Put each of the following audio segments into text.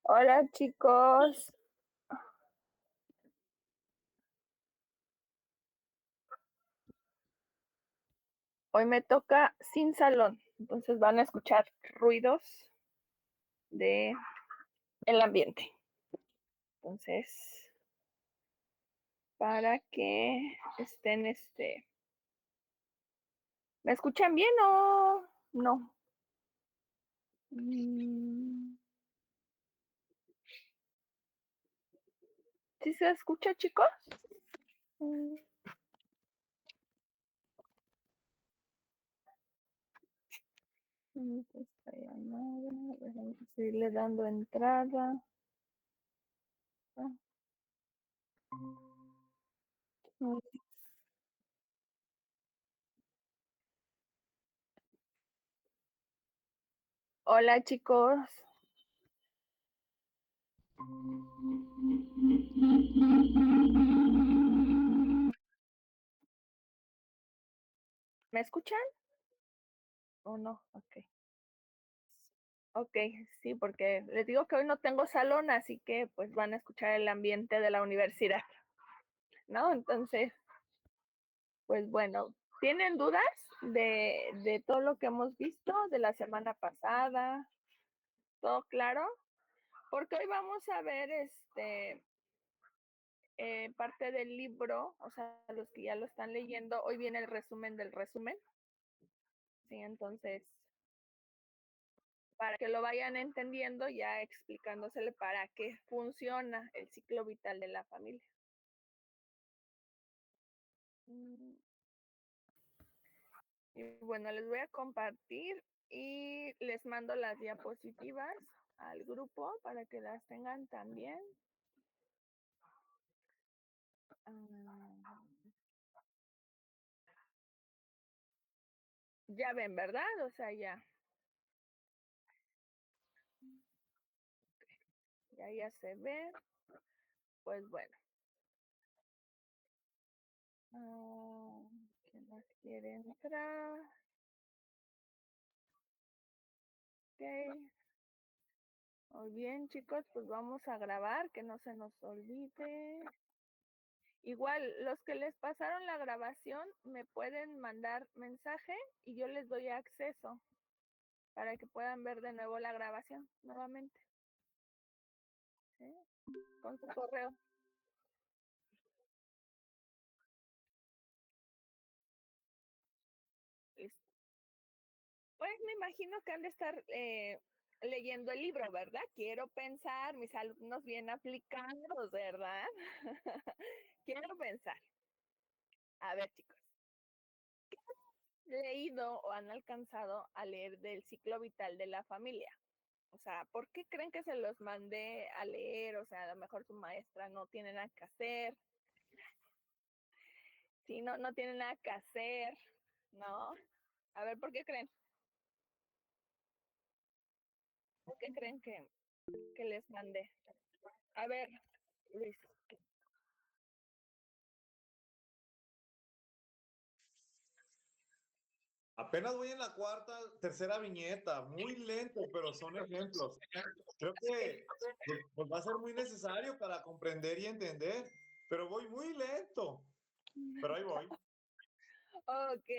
Hola chicos, hoy me toca sin salón, entonces van a escuchar ruidos de el ambiente. Entonces, para que estén ¿me escuchan bien o no? ¿Sí se escucha, chicos? Esta llamada, vamos a seguirle dando entrada. Hola chicos, ¿me escuchan o no? Ok. Ok, sí, porque les digo que hoy no tengo salón, así que pues van a escuchar el ambiente de la universidad, ¿no? Entonces, pues bueno, ¿tienen dudas de todo lo que hemos visto de la semana pasada? ¿Todo claro? Porque hoy vamos a ver parte del libro, o sea, los que ya lo están leyendo, hoy viene el resumen del resumen, ¿sí? Entonces, para que lo vayan entendiendo, ya explicándosele para qué funciona el ciclo vital de la familia. Y bueno, les voy a compartir y les mando las diapositivas al grupo para que las tengan también. Ya ven, ¿verdad? O sea, ya se ve. Pues bueno. ¿Quién más quiere entrar? Ok. Muy bien, chicos, pues vamos a grabar, que no se nos olvide. Igual, los que les pasaron la grabación me pueden mandar mensaje y yo les doy acceso para que puedan ver de nuevo la grabación nuevamente. ¿Sí? Con su correo. Listo. Pues me imagino que han de estar leyendo el libro, ¿verdad? Quiero pensar, mis alumnos bien aplicados, ¿verdad? Quiero pensar. A ver, chicos, ¿leído o han alcanzado a leer del ciclo vital de la familia? O sea, ¿por qué creen que se los mandé a leer? O sea, a lo mejor su maestra no tiene nada que hacer. Sí, no tiene nada que hacer, ¿no? A ver, ¿por qué creen? ¿Por qué creen que les mandé? A ver, Luis. Apenas voy en la tercera viñeta, muy lento, pero son ejemplos. Creo que pues, va a ser muy necesario para comprender y entender, pero voy muy lento, pero ahí voy. Ok,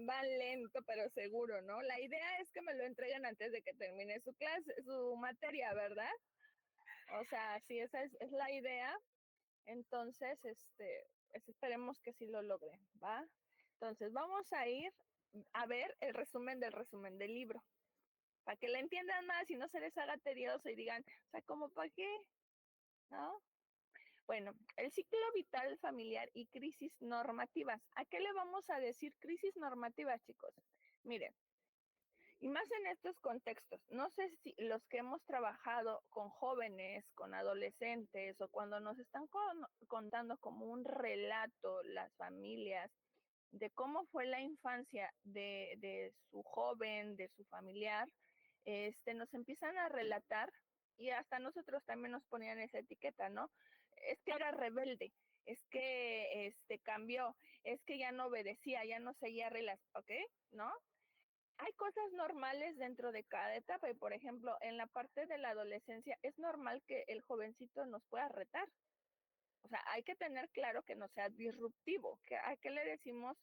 van lento, pero seguro, ¿no? La idea es que me lo entreguen antes de que termine su clase, su materia, ¿verdad? O sea, sí, esa es la idea. Entonces, esperemos que sí lo logren, ¿va? Entonces, vamos a ir a ver el resumen del libro, para que le entiendan más y no se les haga tedioso y digan, o sea, ¿cómo para qué? ¿No? Bueno, el ciclo vital familiar y crisis normativas. ¿A qué le vamos a decir crisis normativas, chicos? Miren, y más en estos contextos, no sé si los que hemos trabajado con jóvenes, con adolescentes o cuando nos están contando como un relato las familias de cómo fue la infancia de su joven, de su familiar, nos empiezan a relatar y hasta nosotros también nos ponían esa etiqueta, ¿no? Es que era rebelde, es que cambió, es que ya no obedecía, ya no seguía reglas, ¿ok? ¿No? hay cosas normales dentro de cada etapa y, por ejemplo, en la parte de la adolescencia es normal que el jovencito nos pueda retar. O sea, hay que tener claro que no sea disruptivo. ¿A qué le decimos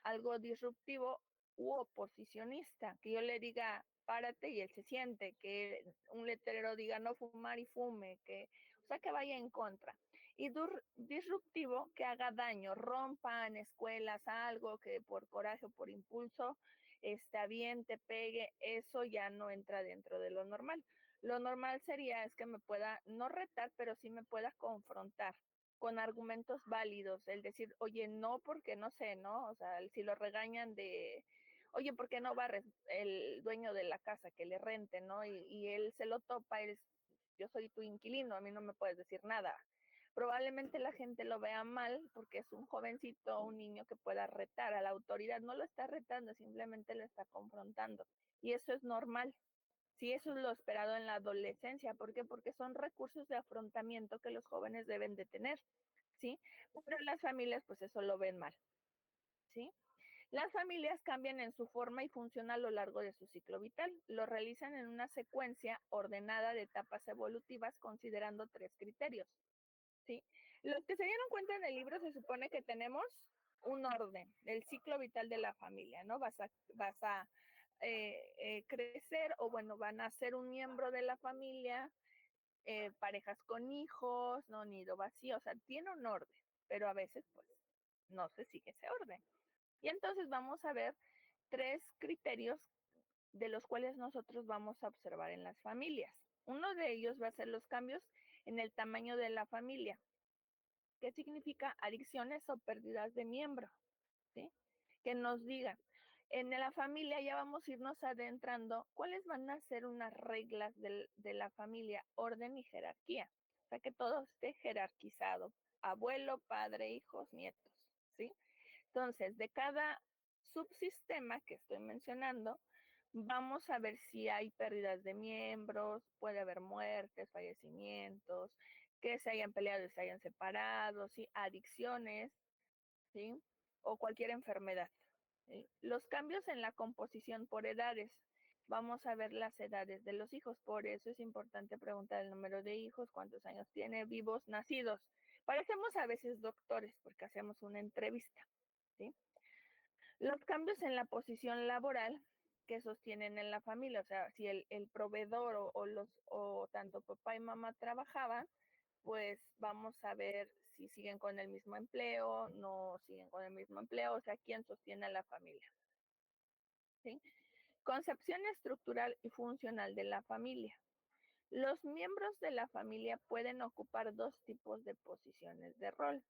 algo disruptivo u oposicionista? Que yo le diga, párate y él se siente, que un letrero diga no fumar y fume, o sea, que vaya en contra. Y disruptivo, que haga daño, rompa en escuelas algo, que por coraje o por impulso está bien, te pegue, eso ya no entra dentro de lo normal. Lo normal sería es que me pueda no retar, pero sí me pueda confrontar con argumentos válidos, el decir, oye, no, porque no sé, ¿no? O sea, si lo regañan de, oye, ¿por qué no barres el dueño de la casa que le rente, ¿no? Y él se lo topa, yo soy tu inquilino, a mí no me puedes decir nada. Probablemente la gente lo vea mal porque es un jovencito, un niño que pueda retar a la autoridad. No lo está retando, simplemente lo está confrontando. Y eso es normal. Sí, eso es lo esperado en la adolescencia. ¿Por qué? Porque son recursos de afrontamiento que los jóvenes deben de tener, ¿sí? Pero las familias, pues eso lo ven mal, ¿sí? Las familias cambian en su forma y función a lo largo de su ciclo vital. Lo realizan en una secuencia ordenada de etapas evolutivas considerando tres criterios, ¿sí? Los que se dieron cuenta en el libro se supone que tenemos un orden del ciclo vital de la familia, ¿no? Vas a crecer o bueno, van a ser un miembro de la familia, parejas con hijos, no nido vacío, o sea, tiene un orden, pero a veces pues no se sigue ese orden. Y entonces vamos a ver tres criterios de los cuales nosotros vamos a observar en las familias. Uno de ellos va a ser los cambios en el tamaño de la familia. ¿Qué significa adicciones o pérdidas de miembro? ¿Sí? Que nos digan, en la familia ya vamos a irnos adentrando cuáles van a ser unas reglas de la familia, orden y jerarquía. O sea, que todo esté jerarquizado, abuelo, padre, hijos, nietos, ¿sí? Entonces, de cada subsistema que estoy mencionando, vamos a ver si hay pérdidas de miembros, puede haber muertes, fallecimientos, que se hayan peleado y se hayan separado, ¿sí? Adicciones, ¿sí? O cualquier enfermedad. ¿Sí? Los cambios en la composición por edades. Vamos a ver las edades de los hijos, por eso es importante preguntar el número de hijos, cuántos años tiene, vivos, nacidos. Parecemos a veces doctores porque hacemos una entrevista. ¿Sí? Los cambios en la posición laboral que sostienen en la familia, o sea, si el proveedor o tanto papá y mamá trabajaban, pues vamos a ver si siguen con el mismo empleo, no siguen con el mismo empleo, o sea, quién sostiene a la familia. ¿Sí? Concepción estructural y funcional de la familia. Los miembros de la familia pueden ocupar dos tipos de posiciones de rol.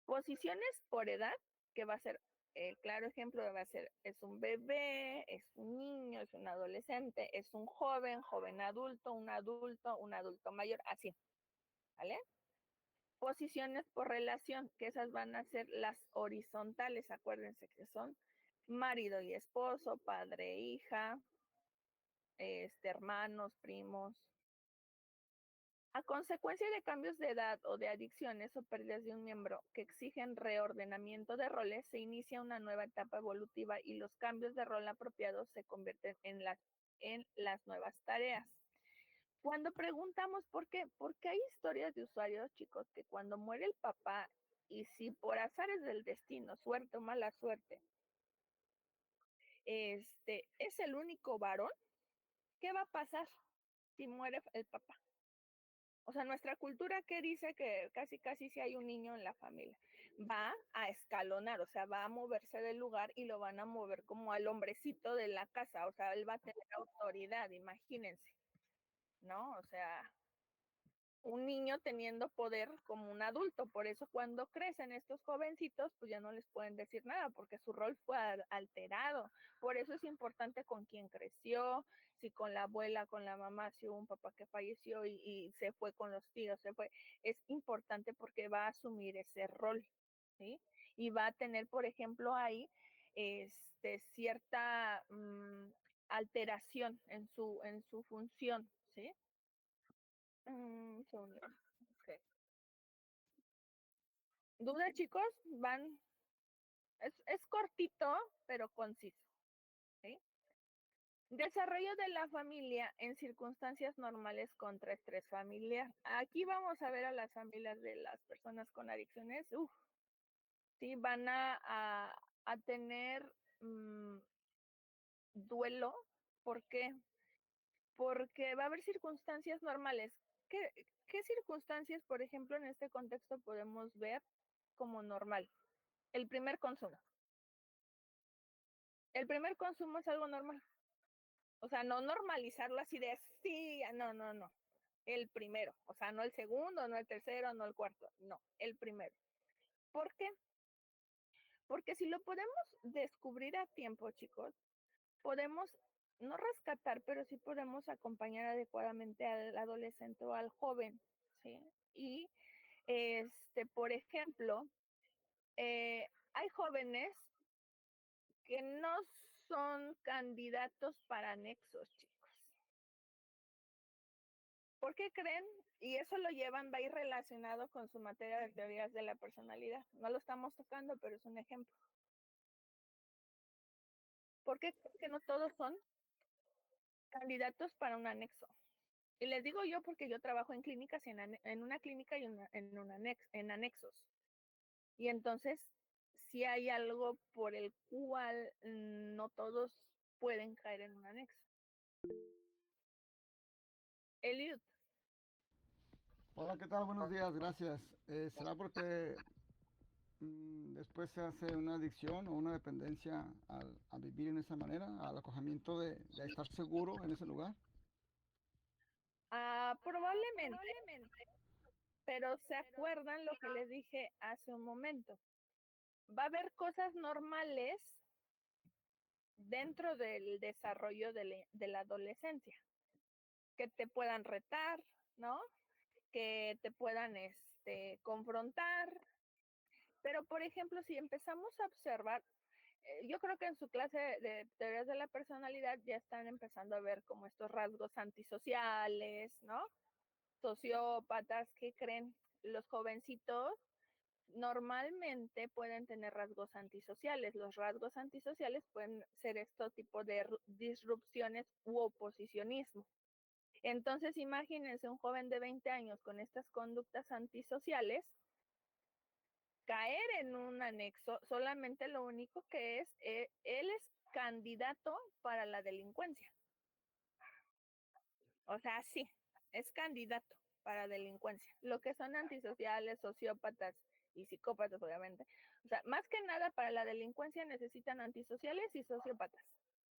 Posiciones por edad, que va a ser, el claro ejemplo va a ser, es un bebé, es un niño, es un adolescente, es un joven, joven adulto, un adulto mayor, así, ¿vale? Posiciones por relación, que esas van a ser las horizontales, acuérdense que son marido y esposo, padre e hija, hermanos, primos. A consecuencia de cambios de edad o de adicciones o pérdidas de un miembro que exigen reordenamiento de roles, se inicia una nueva etapa evolutiva y los cambios de rol apropiados se convierten en las nuevas tareas. Cuando preguntamos por qué, porque hay historias de usuarios, chicos, que cuando muere el papá y si por azares del destino, suerte o mala suerte, es el único varón, ¿qué va a pasar si muere el papá? O sea, nuestra cultura que dice que casi casi si hay un niño en la familia, va a escalonar, o sea, va a moverse del lugar y lo van a mover como al hombrecito de la casa, o sea, él va a tener autoridad, imagínense, ¿no? O sea, un niño teniendo poder como un adulto. Por eso cuando crecen estos jovencitos, pues ya no les pueden decir nada, porque su rol fue alterado. Por eso es importante con quién creció, si con la abuela, con la mamá, si hubo un papá que falleció y se fue con los tíos, se fue. Es importante porque va a asumir ese rol, ¿sí? Y va a tener, por ejemplo, ahí cierta alteración en su función, ¿sí? Okay. ¿Duda, chicos? Es cortito, pero conciso. ¿Sí? Desarrollo de la familia en circunstancias normales contra estrés familiar. Aquí vamos a ver a las familias de las personas con adicciones. Sí, van a tener duelo. ¿Por qué? Porque va a haber circunstancias normales. ¿Qué circunstancias, por ejemplo, en este contexto podemos ver como normal? El primer consumo. El primer consumo es algo normal. O sea, no normalizarlo así de sí, no. El primero, o sea, no el segundo, no el tercero, no el cuarto, no, el primero. ¿Por qué? Porque si lo podemos descubrir a tiempo, chicos, podemos no rescatar, pero sí podemos acompañar adecuadamente al adolescente o al joven, ¿sí? Y, por ejemplo, hay jóvenes que no son candidatos para anexos, chicos. ¿Por qué creen? Y eso lo llevan, va a ir relacionado con su materia de teorías de la personalidad. No lo estamos tocando, pero es un ejemplo. ¿Por qué creen que no todos son candidatos para un anexo? Y les digo yo porque yo trabajo en clínicas, en una clínica y en anexos. Y entonces, si hay algo por el cual no todos pueden caer en un anexo. Eliud. Hola, ¿qué tal? Buenos días, gracias. ¿Será porque después se hace una adicción o una dependencia a vivir en esa manera, al acogimiento de estar seguro en ese lugar? Probablemente, pero se acuerdan lo que les dije hace un momento. Va a haber cosas normales dentro del desarrollo de la adolescencia, que te puedan retar, ¿no? Que te puedan confrontar. Pero, por ejemplo, si empezamos a observar, yo creo que en su clase de teorías de la personalidad ya están empezando a ver como estos rasgos antisociales, ¿no? Sociópatas, ¿qué creen? Los jovencitos normalmente pueden tener rasgos antisociales. Los rasgos antisociales pueden ser estos tipos de disrupciones u oposicionismo. Entonces, imagínense un joven de 20 años con estas conductas antisociales, caer en un anexo, solamente lo único que es, él es candidato para la delincuencia. O sea, sí, es candidato para delincuencia. Lo que son antisociales, sociópatas y psicópatas, obviamente. O sea, más que nada para la delincuencia necesitan antisociales y sociópatas,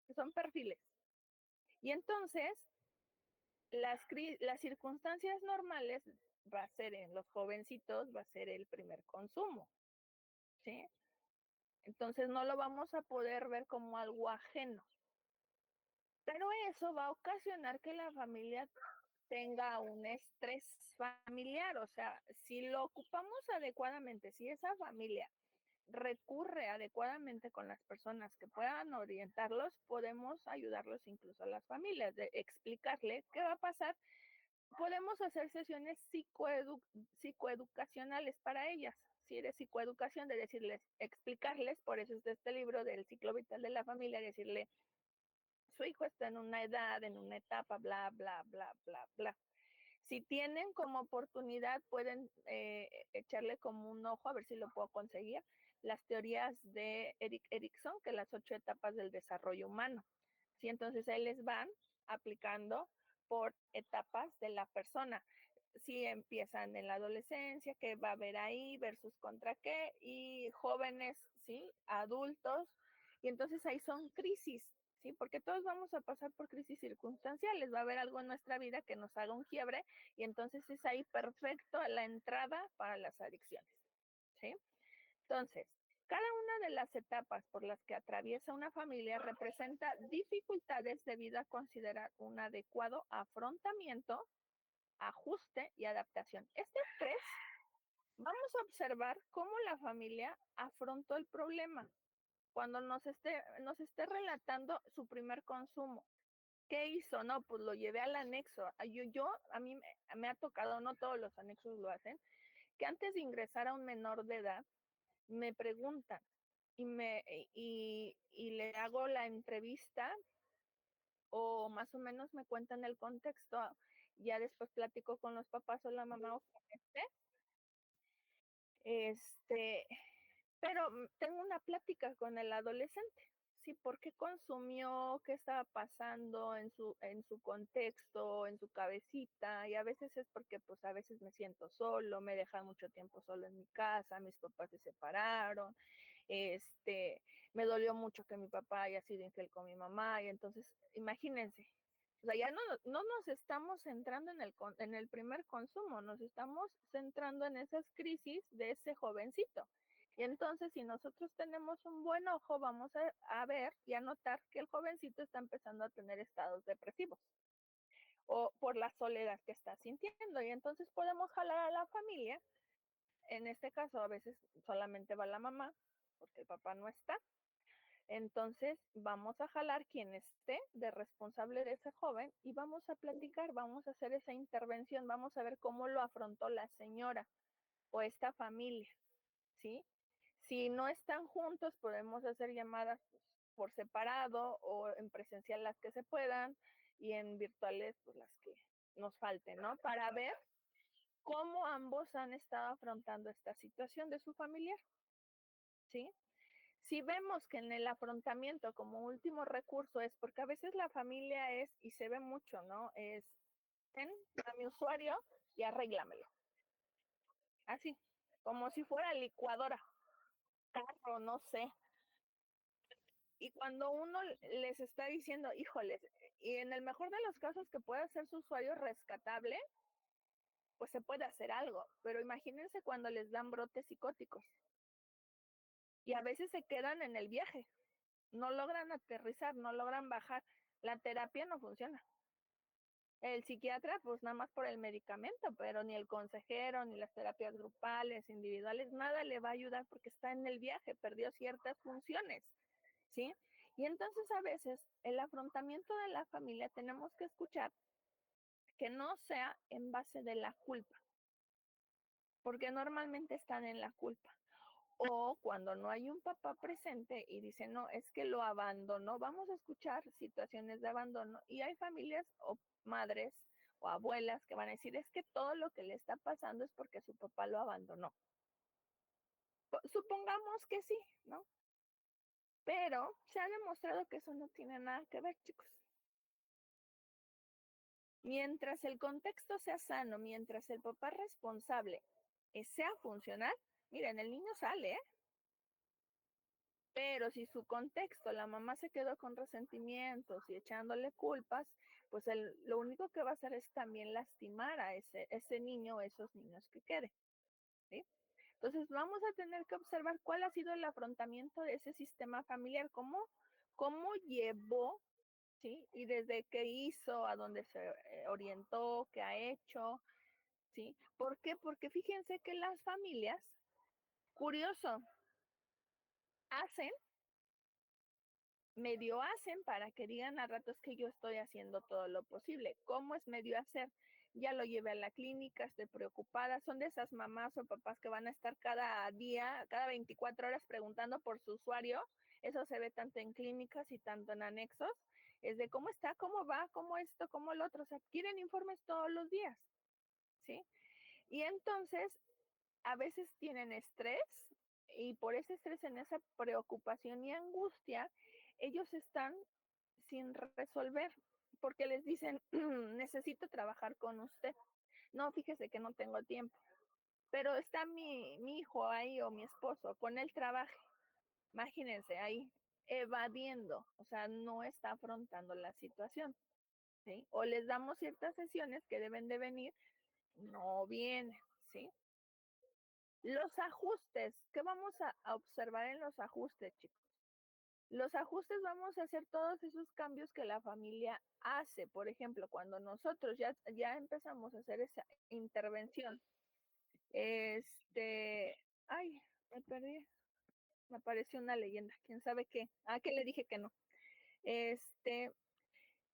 que son perfiles. Y entonces, las circunstancias normales va a ser en los jovencitos, va a ser el primer consumo, ¿sí? Entonces no lo vamos a poder ver como algo ajeno. Pero eso va a ocasionar que la familia tenga un estrés familiar, o sea, si lo ocupamos adecuadamente, si esa familia recurre adecuadamente con las personas que puedan orientarlos, podemos ayudarlos incluso a las familias, de explicarle qué va a pasar. Podemos hacer sesiones psicoeducacionales para ellas. Si eres psicoeducación, de decirles, explicarles, por eso es de este libro del ciclo vital de la familia, decirle, su hijo está en una edad, en una etapa, bla, bla, bla, bla, bla. Si tienen como oportunidad, pueden echarle como un ojo, a ver si lo puedo conseguir, las teorías de Erik Erikson, que las 8 etapas del desarrollo humano. ¿Sí? Entonces, ahí les van aplicando por etapas de la persona. Si empiezan en la adolescencia, qué va a haber ahí versus contra qué, y jóvenes, ¿sí? Adultos, y entonces ahí son crisis, ¿sí? Porque todos vamos a pasar por crisis circunstanciales, va a haber algo en nuestra vida que nos haga un quiebre, y entonces es ahí perfecto la entrada para las adicciones, ¿sí? Entonces, cada una de las etapas por las que atraviesa una familia representa dificultades debido a considerar un adecuado afrontamiento, ajuste y adaptación. Este estrés, vamos a observar cómo la familia afrontó el problema cuando nos esté relatando su primer consumo. ¿Qué hizo? No, pues lo llevé al anexo. A mí me ha tocado, no todos los anexos lo hacen, que antes de ingresar a un menor de edad, me preguntan y le hago la entrevista o más o menos me cuentan el contexto, ya después platico con los papás o la mamá o con pero tengo una plática con el adolescente, ¿sí? ¿Por qué consumió? ¿Qué estaba pasando en su contexto, en su cabecita? Y a veces es porque, pues, a veces me siento solo, me dejan mucho tiempo solo en mi casa, mis papás se separaron, me dolió mucho que mi papá haya sido infiel con mi mamá, y entonces, imagínense, o sea, ya no nos estamos centrando en el primer consumo, nos estamos centrando en esas crisis de ese jovencito. Y entonces, si nosotros tenemos un buen ojo, vamos a ver y a notar que el jovencito está empezando a tener estados depresivos o por la soledad que está sintiendo. Y entonces podemos jalar a la familia. En este caso, a veces solamente va la mamá porque el papá no está. Entonces, vamos a jalar quien esté de responsable de ese joven y vamos a platicar, vamos a hacer esa intervención, vamos a ver cómo lo afrontó la señora o esta familia, ¿sí? Si no están juntos, podemos hacer llamadas por separado o en presencial las que se puedan y en virtuales pues las que nos falten, ¿no? Para ver cómo ambos han estado afrontando esta situación de su familiar, ¿sí? Si vemos que en el afrontamiento como último recurso es porque a veces la familia es, y se ve mucho, ¿no? Es, ten a mi usuario y arréglamelo. Así, como si fuera licuadora, carro, no sé. Y cuando uno les está diciendo, híjoles, y en el mejor de los casos que pueda ser su usuario rescatable, pues se puede hacer algo. Pero imagínense cuando les dan brotes psicóticos. Y a veces se quedan en el viaje. No logran aterrizar, no logran bajar. La terapia no funciona. El psiquiatra, pues nada más por el medicamento, pero ni el consejero, ni las terapias grupales, individuales, nada le va a ayudar porque está en el viaje, perdió ciertas funciones, ¿sí? Y entonces a veces el afrontamiento de la familia tenemos que escuchar que no sea en base de la culpa, porque normalmente están en la culpa. O cuando no hay un papá presente y dice, no, es que lo abandonó, vamos a escuchar situaciones de abandono y hay familias o madres o abuelas que van a decir, es que todo lo que le está pasando es porque su papá lo abandonó. Supongamos que sí, ¿no? Pero se ha demostrado que eso no tiene nada que ver, chicos. Mientras el contexto sea sano, mientras el papá responsable sea funcional, miren, el niño sale, ¿eh? Pero si su contexto, la mamá se quedó con resentimientos y echándole culpas, pues lo único que va a hacer es también lastimar a ese niño o esos niños que quede, ¿sí? Entonces vamos a tener que observar cuál ha sido el afrontamiento de ese sistema familiar, cómo llevó, ¿sí? Y desde qué hizo, a dónde se orientó, qué ha hecho, ¿sí? ¿Por qué? Porque fíjense que las familias, curioso, medio hacen para que digan a ratos que yo estoy haciendo todo lo posible. ¿Cómo es medio hacer? Ya lo llevé a la clínica, estoy preocupada. Son de esas mamás o papás que van a estar cada día, cada 24 horas preguntando por su usuario. Eso se ve tanto en clínicas y tanto en anexos. Es de cómo está, cómo va, cómo esto, cómo lo otro. O sea, quieren informes todos los días, ¿sí? Y entonces, a veces tienen estrés y por ese estrés, en esa preocupación y angustia, ellos están sin resolver porque les dicen, necesito trabajar con usted. No, fíjese que no tengo tiempo, pero está mi hijo ahí o mi esposo, con él trabaje. Imagínense ahí evadiendo, o sea, no está afrontando la situación, ¿sí? O les damos ciertas sesiones que deben de venir, no viene, ¿sí? Los ajustes, ¿qué vamos a observar en los ajustes, chicos? Los ajustes vamos a hacer todos esos cambios que la familia hace. Por ejemplo, cuando nosotros ya empezamos a hacer esa intervención, ay, me perdí, me apareció una leyenda, quién sabe qué. Ah, que le dije que no.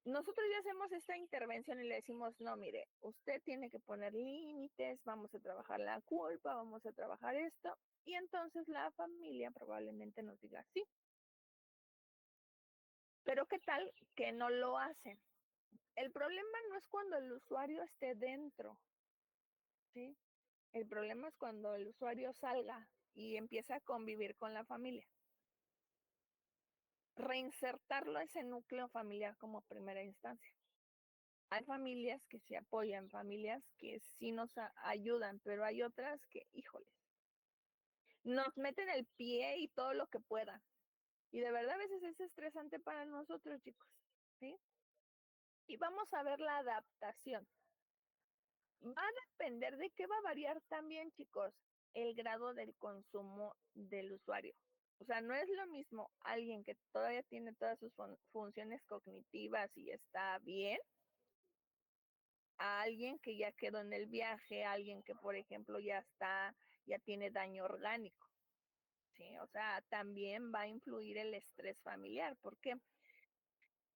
Nosotros ya hacemos esta intervención y le decimos, no, mire, usted tiene que poner límites, vamos a trabajar la culpa, vamos a trabajar esto. Y entonces la familia probablemente nos diga, sí, Pero ¿qué tal que no lo hacen? El problema no es cuando el usuario esté dentro, ¿sí? El problema es cuando el usuario salga y empieza a convivir con la familia. Reinsertarlo a ese núcleo familiar como primera instancia. Hay familias que se apoyan, familias que sí nos ayudan, pero hay otras que, híjoles, nos meten el pie y todo lo que puedan. Y de verdad a veces es estresante para nosotros, chicos, ¿sí? Y vamos a ver la adaptación. Va a depender de qué va a variar también, chicos, el grado del consumo del usuario. O sea, no es lo mismo alguien que todavía tiene todas sus funciones cognitivas y está bien, a alguien que ya quedó en el viaje, a alguien que, por ejemplo, ya tiene daño orgánico. ¿Sí? O sea, también va a influir el estrés familiar. ¿Por qué?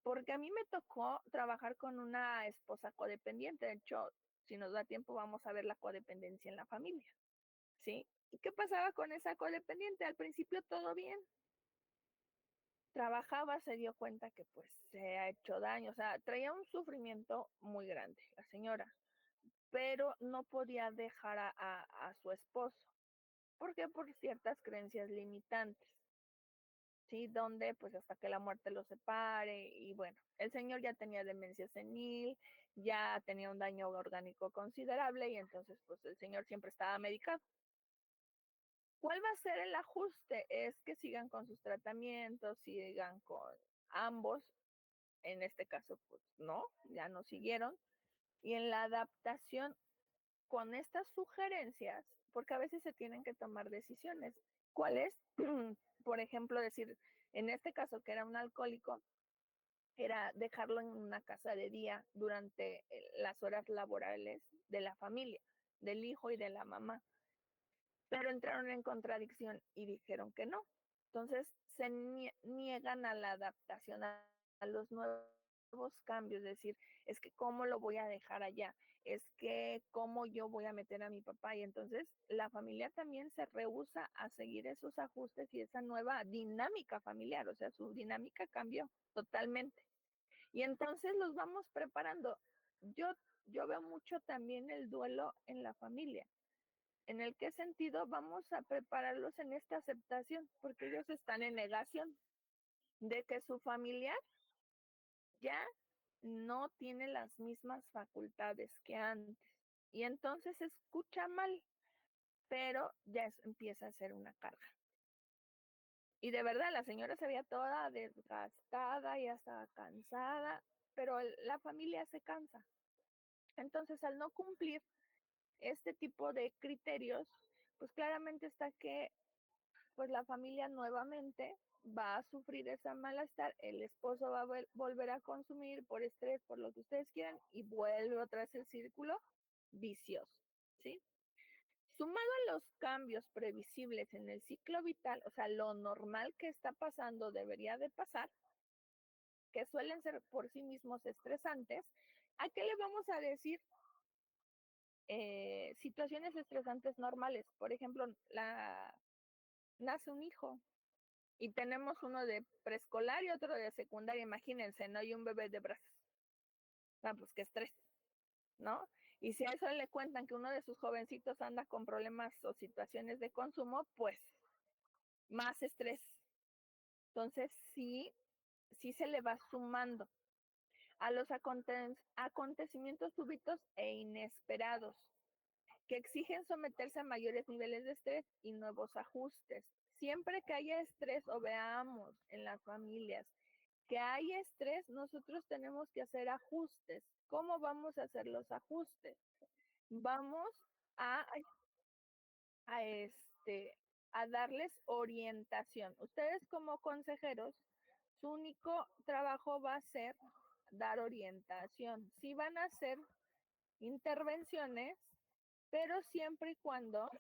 Porque a mí me tocó trabajar con una esposa codependiente. De hecho, si nos da tiempo, vamos a ver la codependencia en la familia. ¿Sí? ¿Y qué pasaba con esa codependiente? Al principio todo bien. Trabajaba, se dio cuenta que pues se ha hecho daño, o sea, traía un sufrimiento muy grande la señora, pero no podía dejar a su esposo. ¿Por qué? Por ciertas creencias limitantes. ¿Sí? Donde pues hasta que la muerte los separe y bueno, el señor ya tenía demencia senil, ya tenía un daño orgánico considerable y entonces pues el señor siempre estaba medicado. ¿Cuál va a ser el ajuste? Es que sigan con sus tratamientos, sigan con ambos, en este caso pues no, ya no siguieron, y en la adaptación con estas sugerencias, porque a veces se tienen que tomar decisiones. ¿Cuál es? Por ejemplo, decir, en este caso que era un alcohólico, era dejarlo en una casa de día durante las horas laborales de la familia, del hijo y de la mamá. Pero entraron en contradicción y dijeron que no. Entonces se niegan a la adaptación a los nuevos cambios, es decir, es que cómo lo voy a dejar allá, es que cómo yo voy a meter a mi papá y entonces la familia también se rehúsa a seguir esos ajustes y esa nueva dinámica familiar, o sea, su dinámica cambió totalmente. Y entonces los vamos preparando. Yo, yo veo mucho también el duelo en la familia. ¿En el qué sentido vamos a prepararlos en esta aceptación? Porque ellos están en negación de que su familiar ya no tiene las mismas facultades que antes. Y entonces se escucha mal, pero ya empieza a ser una carga. Y de verdad, la señora se veía toda desgastada, ya estaba cansada, pero la familia se cansa. Entonces, al no cumplir este tipo de criterios, pues claramente está que pues la familia nuevamente va a sufrir ese malestar, el esposo va a volver a consumir por estrés, por lo que ustedes quieran, y vuelve otra vez el círculo vicioso, ¿sí? Sumado a los cambios previsibles en el ciclo vital, o sea, lo normal que está pasando debería de pasar, que suelen ser por sí mismos estresantes, ¿a qué le vamos a decir? Situaciones estresantes normales. Por ejemplo, nace un hijo y tenemos uno de preescolar y otro de secundaria, imagínense, ¿no? Y un bebé de brazos. Ah, pues qué estrés, ¿no? Y si a eso le cuentan que uno de sus jovencitos anda con problemas o situaciones de consumo, pues más estrés. Entonces, sí se le va sumando a los acontecimientos súbitos e inesperados que exigen someterse a mayores niveles de estrés y nuevos ajustes. Siempre que haya estrés o veamos en las familias que hay estrés, nosotros tenemos que hacer ajustes. ¿Cómo vamos a hacer los ajustes? Vamos a, a, este, a darles orientación. Ustedes como consejeros, su único trabajo va a ser dar orientación. Sí van a hacer intervenciones, pero siempre y cuando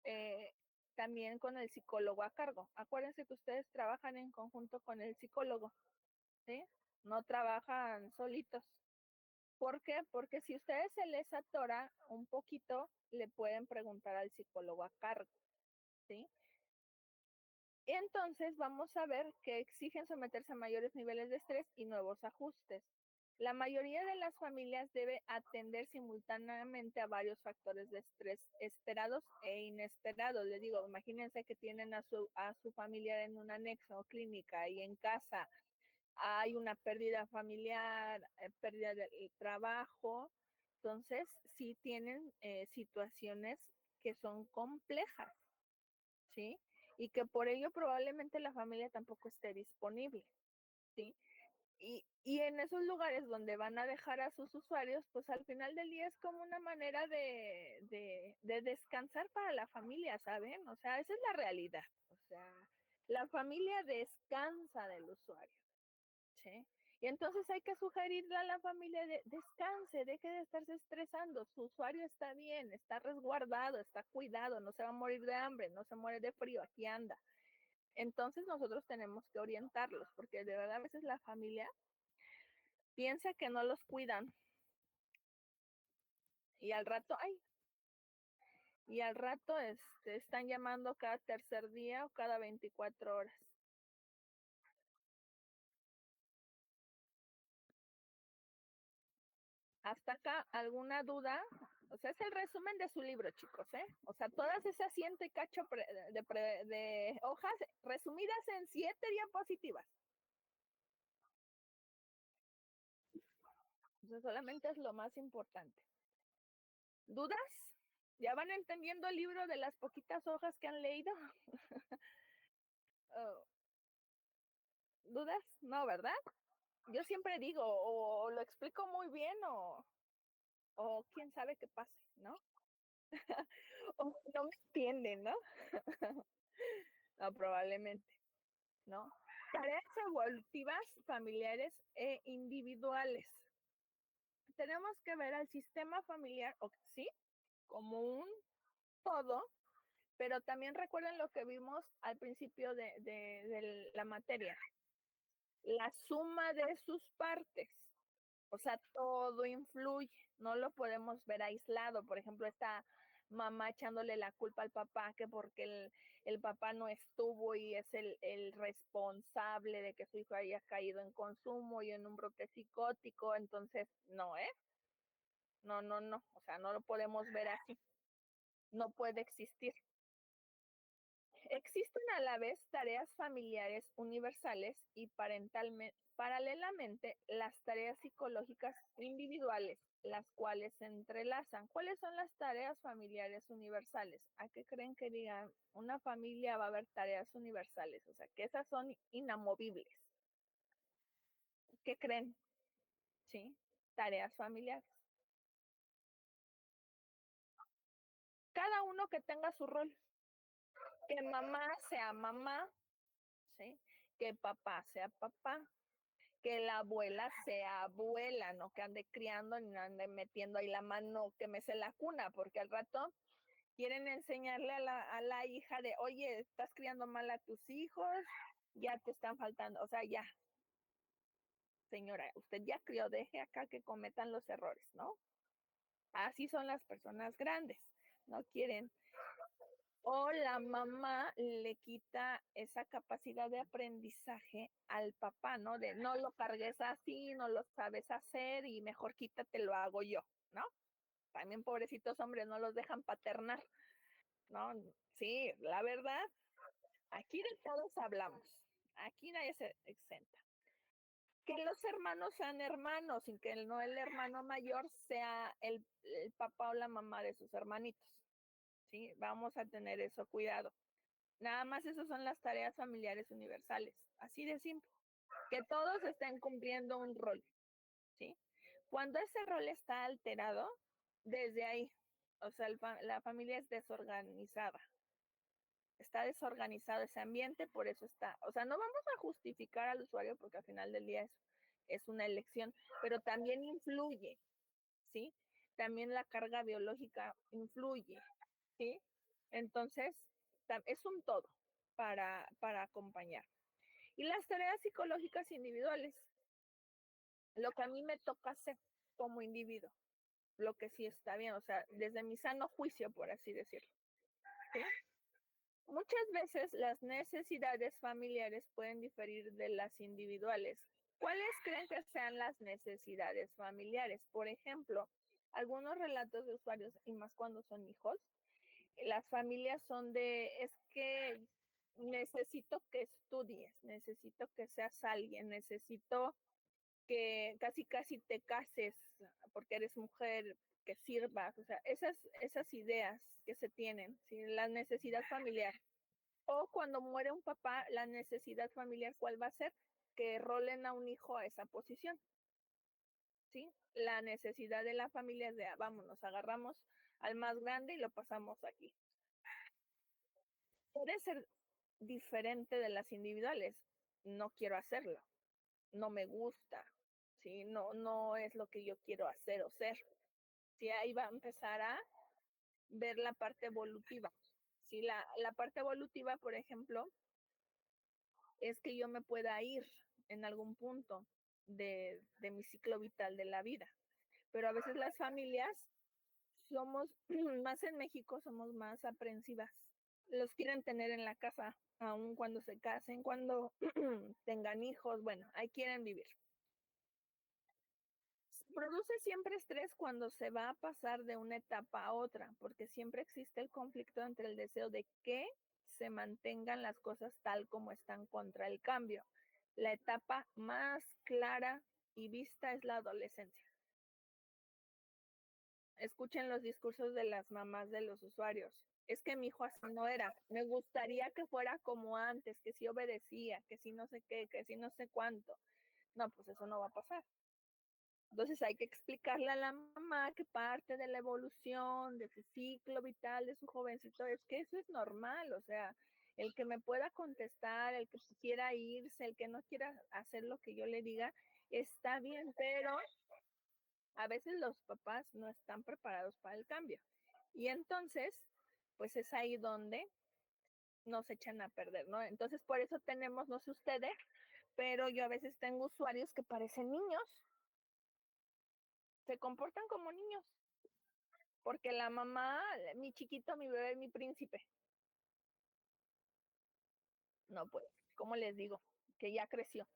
eh, también con el psicólogo a cargo. Acuérdense que ustedes trabajan en conjunto con el psicólogo, ¿sí? No trabajan solitos. ¿Por qué? Porque si ustedes se les atora un poquito, le pueden preguntar al psicólogo a cargo, ¿sí? Entonces vamos a ver que exigen someterse a mayores niveles de estrés y nuevos ajustes. La mayoría de las familias debe atender simultáneamente a varios factores de estrés esperados e inesperados. Les digo, imagínense que tienen a su familiar en un anexo o clínica y en casa hay una pérdida familiar, pérdida del trabajo. Entonces, sí tienen situaciones que son complejas, ¿sí? Y que por ello probablemente la familia tampoco esté disponible, ¿sí? Y en esos lugares donde van a dejar a sus usuarios, pues al final del día es como una manera de descansar para la familia, ¿saben? O sea, esa es la realidad. O sea, la familia descansa del usuario, ¿sí? Y entonces hay que sugerirle a la familia de descanse, deje de estarse estresando, su usuario está bien, está resguardado, está cuidado, no se va a morir de hambre, no se muere de frío, aquí anda. Entonces nosotros tenemos que orientarlos, porque de verdad a veces la familia piensa que no los cuidan y al rato, ay, y al rato están llamando cada tercer día o cada 24 horas. Hasta acá, ¿alguna duda? O sea, es el resumen de su libro, chicos, ¿eh? O sea, todas esas 100 y cacho de hojas resumidas en 7 diapositivas. Eso solamente es lo más importante. ¿Dudas? ¿Ya van entendiendo el libro de las poquitas hojas que han leído? Oh, ¿dudas? No, ¿verdad? Yo siempre digo, o lo explico muy bien o quién sabe qué pase, ¿no? O no me entienden, ¿no? No, probablemente, ¿no? Tareas evolutivas, familiares e individuales. Tenemos que ver al sistema familiar, ¿sí? Como un todo, pero también recuerden lo que vimos al principio de la materia, la suma de sus partes. O sea, todo influye, no lo podemos ver aislado. Por ejemplo, esta mamá echándole la culpa al papá, que porque el papá no estuvo y es el responsable de que su hijo haya caído en consumo y en un brote psicótico. Entonces, no, ¿eh? No, no, no. O sea, no lo podemos ver así. No puede existir. Existen a la vez tareas familiares universales y paralelamente las tareas psicológicas individuales, las cuales se entrelazan. ¿Cuáles son las tareas familiares universales? ¿A qué creen que digan? Una familia va a haber tareas universales, o sea, que esas son inamovibles. ¿Qué creen? ¿Sí? Tareas familiares. Cada uno que tenga su rol. Que mamá sea mamá, ¿sí? Que papá sea papá, que la abuela sea abuela, no que ande criando ni ande metiendo ahí la mano, que me se la cuna, porque al rato quieren enseñarle a la hija de, oye, estás criando mal a tus hijos, ya te están faltando, o sea, ya, señora, usted ya crió, deje acá que cometan los errores, ¿no? Así son las personas grandes, no quieren. O la mamá le quita esa capacidad de aprendizaje al papá, ¿no? De no lo cargues así, no lo sabes hacer y mejor quítate, lo hago yo, ¿no? También pobrecitos hombres no los dejan paternar, ¿no? Sí, la verdad, aquí de todos hablamos, aquí nadie se exenta. Que los hermanos sean hermanos, sin que no el hermano mayor sea el papá o la mamá de sus hermanitos, ¿sí? Vamos a tener eso cuidado. Nada más esas son las tareas familiares universales, así de simple, que todos estén cumpliendo un rol, ¿sí? Cuando ese rol está alterado, desde ahí, o sea, la familia es desorganizada, está desorganizado ese ambiente, por eso está, o sea, no vamos a justificar al usuario porque al final del día es una elección, pero también influye, ¿sí? También la carga biológica influye, ¿sí? Entonces, es un todo para acompañar. Y las tareas psicológicas individuales, lo que a mí me toca hacer como individuo, lo que sí está bien, o sea, desde mi sano juicio, por así decirlo. ¿Sí? Muchas veces las necesidades familiares pueden diferir de las individuales. ¿Cuáles creen que sean las necesidades familiares? Por ejemplo, algunos relatos de usuarios, y más cuando son hijos, las familias son es que necesito que estudies, necesito que seas alguien, necesito que casi te cases porque eres mujer, que sirvas, o sea, esas ideas que se tienen, ¿sí? La necesidad familiar. O cuando muere un papá, la necesidad familiar, ¿cuál va a ser? Que rolen a un hijo a esa posición, ¿sí? La necesidad de la familia es de, vámonos, agarramos al más grande y lo pasamos aquí. Puede ser diferente de las individuales. No quiero hacerlo, no me gusta, ¿sí? No es lo que yo quiero hacer o ser. ¿Sí? Ahí va a empezar a ver la parte evolutiva. ¿Sí? La parte evolutiva, por ejemplo, es que yo me pueda ir en algún punto de mi ciclo vital de la vida. Pero a veces las familias somos, más en México, somos más aprensivas. Los quieren tener en la casa, aun cuando se casen, cuando tengan hijos, bueno, ahí quieren vivir. Produce siempre estrés cuando se va a pasar de una etapa a otra, porque siempre existe el conflicto entre el deseo de que se mantengan las cosas tal como están contra el cambio. La etapa más clara y vista es la adolescencia. Escuchen los discursos de las mamás de los usuarios. Es que mi hijo así no era. Me gustaría que fuera como antes, que sí obedecía, que sí no sé qué, que sí no sé cuánto. No, pues eso no va a pasar. Entonces hay que explicarle a la mamá que parte de la evolución, de su ciclo vital, de su jovencito, es que eso es normal, o sea, el que me pueda contestar, el que quiera irse, el que no quiera hacer lo que yo le diga, está bien, pero a veces los papás no están preparados para el cambio. Y entonces, pues es ahí donde nos echan a perder, ¿no? Entonces, por eso tenemos, no sé ustedes, pero yo a veces tengo usuarios que parecen niños, se comportan como niños, porque la mamá, mi chiquito, mi bebé, mi príncipe. No, pues, ¿cómo les digo? Que ya creció,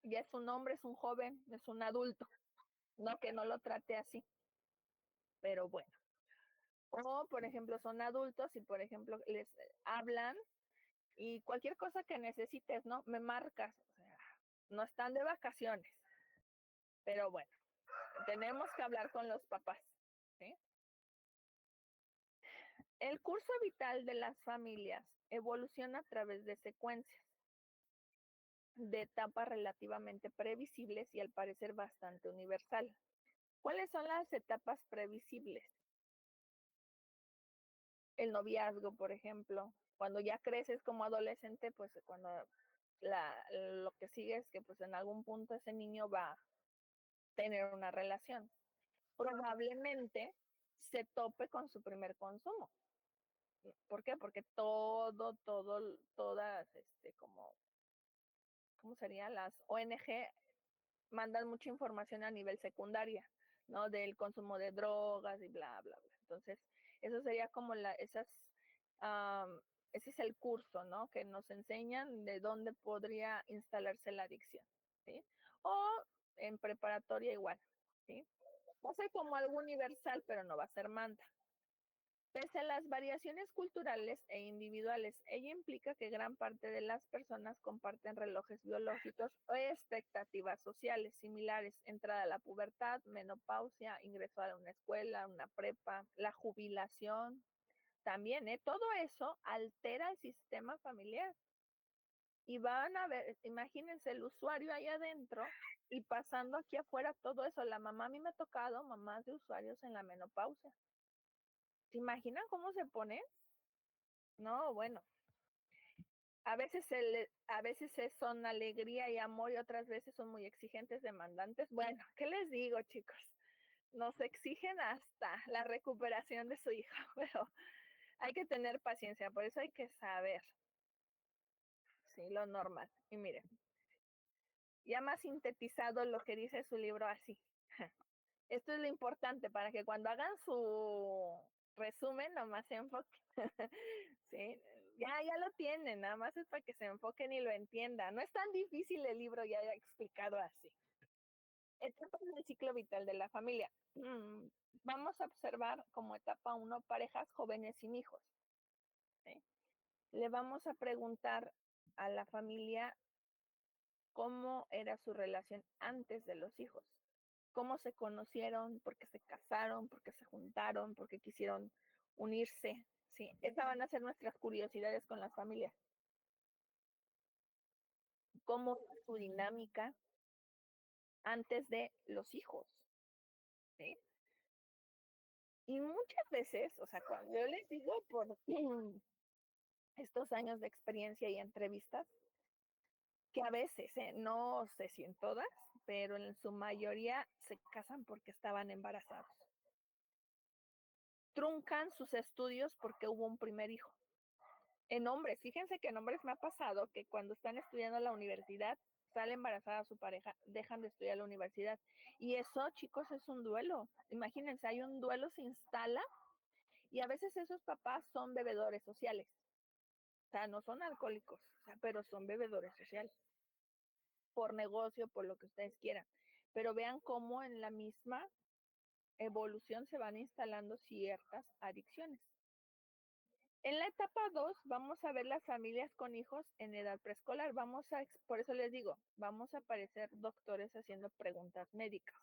ya es un hombre, es un joven, es un adulto, no que no lo trate así, pero bueno. O, por ejemplo, son adultos y, por ejemplo, les hablan y cualquier cosa que necesites, ¿no? Me marcas, o sea, no están de vacaciones, pero bueno, tenemos que hablar con los papás, ¿sí? El curso vital de las familias evoluciona a través de secuencias de etapas relativamente previsibles y al parecer bastante universal. ¿Cuáles son las etapas previsibles? El noviazgo, por ejemplo. Cuando ya creces como adolescente, pues cuando lo que sigue es que pues en algún punto ese niño va a tener una relación. Probablemente se tope con su primer consumo. ¿Por qué? Porque todas, ¿cómo serían? Las ONG mandan mucha información a nivel secundaria, ¿no? Del consumo de drogas y bla, bla, bla. Entonces, eso sería como ese es el curso, ¿no? Que nos enseñan de dónde podría instalarse la adicción, ¿sí? O en preparatoria igual, ¿sí? Va a ser como algo universal, pero no va a ser manta. Pese a las variaciones culturales e individuales, ella implica que gran parte de las personas comparten relojes biológicos o expectativas sociales similares, entrada a la pubertad, menopausia, ingreso a una escuela, una prepa, la jubilación. También, todo eso altera el sistema familiar. Y van a ver, imagínense el usuario ahí adentro y pasando aquí afuera todo eso. La mamá, a mí me ha tocado mamás de usuarios en la menopausia. ¿Se imaginan cómo se pone? No, bueno, a veces son alegría y amor y otras veces son muy exigentes, demandantes. Bueno, ¿qué les digo, chicos? Nos exigen hasta la recuperación de su hija, pero hay que tener paciencia, por eso hay que saber, sí, lo normal. Y miren, ya más sintetizado lo que dice su libro así. Esto es lo importante para que cuando hagan su resumen, nomás se enfoquen. ¿Sí? Ya lo tienen, nada más es para que se enfoquen y lo entiendan. No es tan difícil el libro ya explicado así. Etapas del ciclo vital de la familia. Vamos a observar como etapa 1 parejas jóvenes sin hijos. ¿Sí? Le vamos a preguntar a la familia cómo era su relación antes de los hijos, cómo se conocieron, por qué se casaron, por qué se juntaron, por qué quisieron unirse. Sí, esas van a ser nuestras curiosidades con las familias. Cómo es su dinámica antes de los hijos. ¿Sí? Y muchas veces, o sea, cuando yo les digo por estos años de experiencia y entrevistas, que a veces, no sé si en todas, pero en su mayoría se casan porque estaban embarazados. Truncan sus estudios porque hubo un primer hijo. En hombres, fíjense que en hombres me ha pasado que cuando están estudiando la universidad, sale embarazada su pareja, dejan de estudiar la universidad. Y eso, chicos, es un duelo. Imagínense, hay un duelo, se instala y a veces esos papás son bebedores sociales. O sea, no son alcohólicos, o sea, pero son bebedores sociales. Por negocio, por lo que ustedes quieran. Pero vean cómo en la misma evolución se van instalando ciertas adicciones. En la etapa 2 vamos a ver las familias con hijos en edad preescolar. Por eso les digo, vamos a aparecer doctores haciendo preguntas médicas.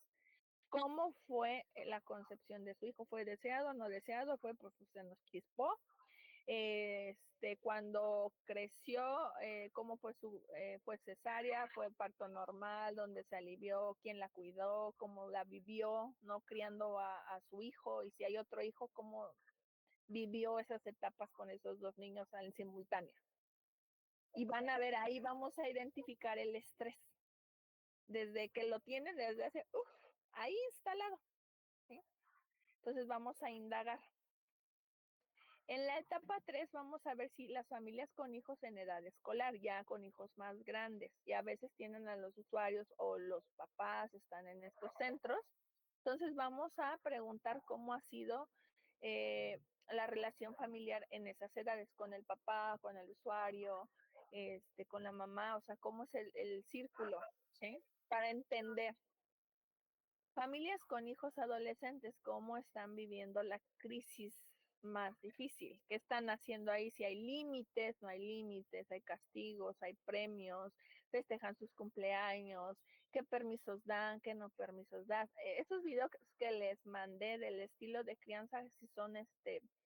¿Cómo fue la concepción de su hijo? ¿Fue deseado o no deseado? ¿Fue porque se nos chispó? Cuando creció, cómo fue cesárea, fue parto normal, dónde se alivió, quién la cuidó, cómo la vivió, no criando a su hijo, y si hay otro hijo, cómo vivió esas etapas con esos dos niños en simultáneo. Y van a ver, ahí vamos a identificar el estrés, desde que lo tiene, desde hace, ahí instalado. ¿Sí? Entonces vamos a indagar. En la etapa 3 vamos a ver si las familias con hijos en edad escolar, ya con hijos más grandes, y a veces tienen a los usuarios o los papás están en estos centros. Entonces vamos a preguntar cómo ha sido la relación familiar en esas edades, con el papá, con el usuario, con la mamá, o sea, cómo es el círculo, ¿sí? Para entender. Familias con hijos adolescentes, ¿cómo están viviendo la crisis más difícil? ¿Qué están haciendo ahí? Si hay límites, no hay límites, hay castigos, hay premios, festejan sus cumpleaños, qué permisos dan, qué no permisos dan. Esos videos que les mandé del estilo de crianza, si son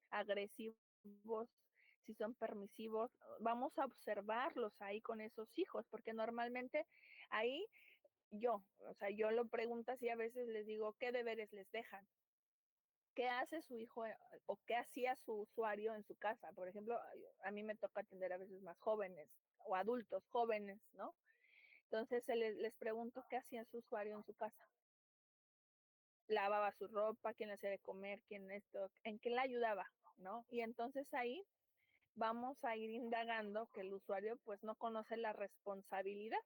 agresivos, si son permisivos, vamos a observarlos ahí con esos hijos, porque normalmente ahí yo lo pregunto así, a veces les digo, ¿qué deberes les dejan? ¿Qué hace su hijo o qué hacía su usuario en su casa? Por ejemplo, a mí me toca atender a veces más jóvenes o adultos jóvenes, ¿no? Entonces les pregunto qué hacía su usuario en su casa. Lavaba su ropa, quién le hacía de comer, en qué le ayudaba, ¿no? Y entonces ahí vamos a ir indagando que el usuario pues no conoce la responsabilidad,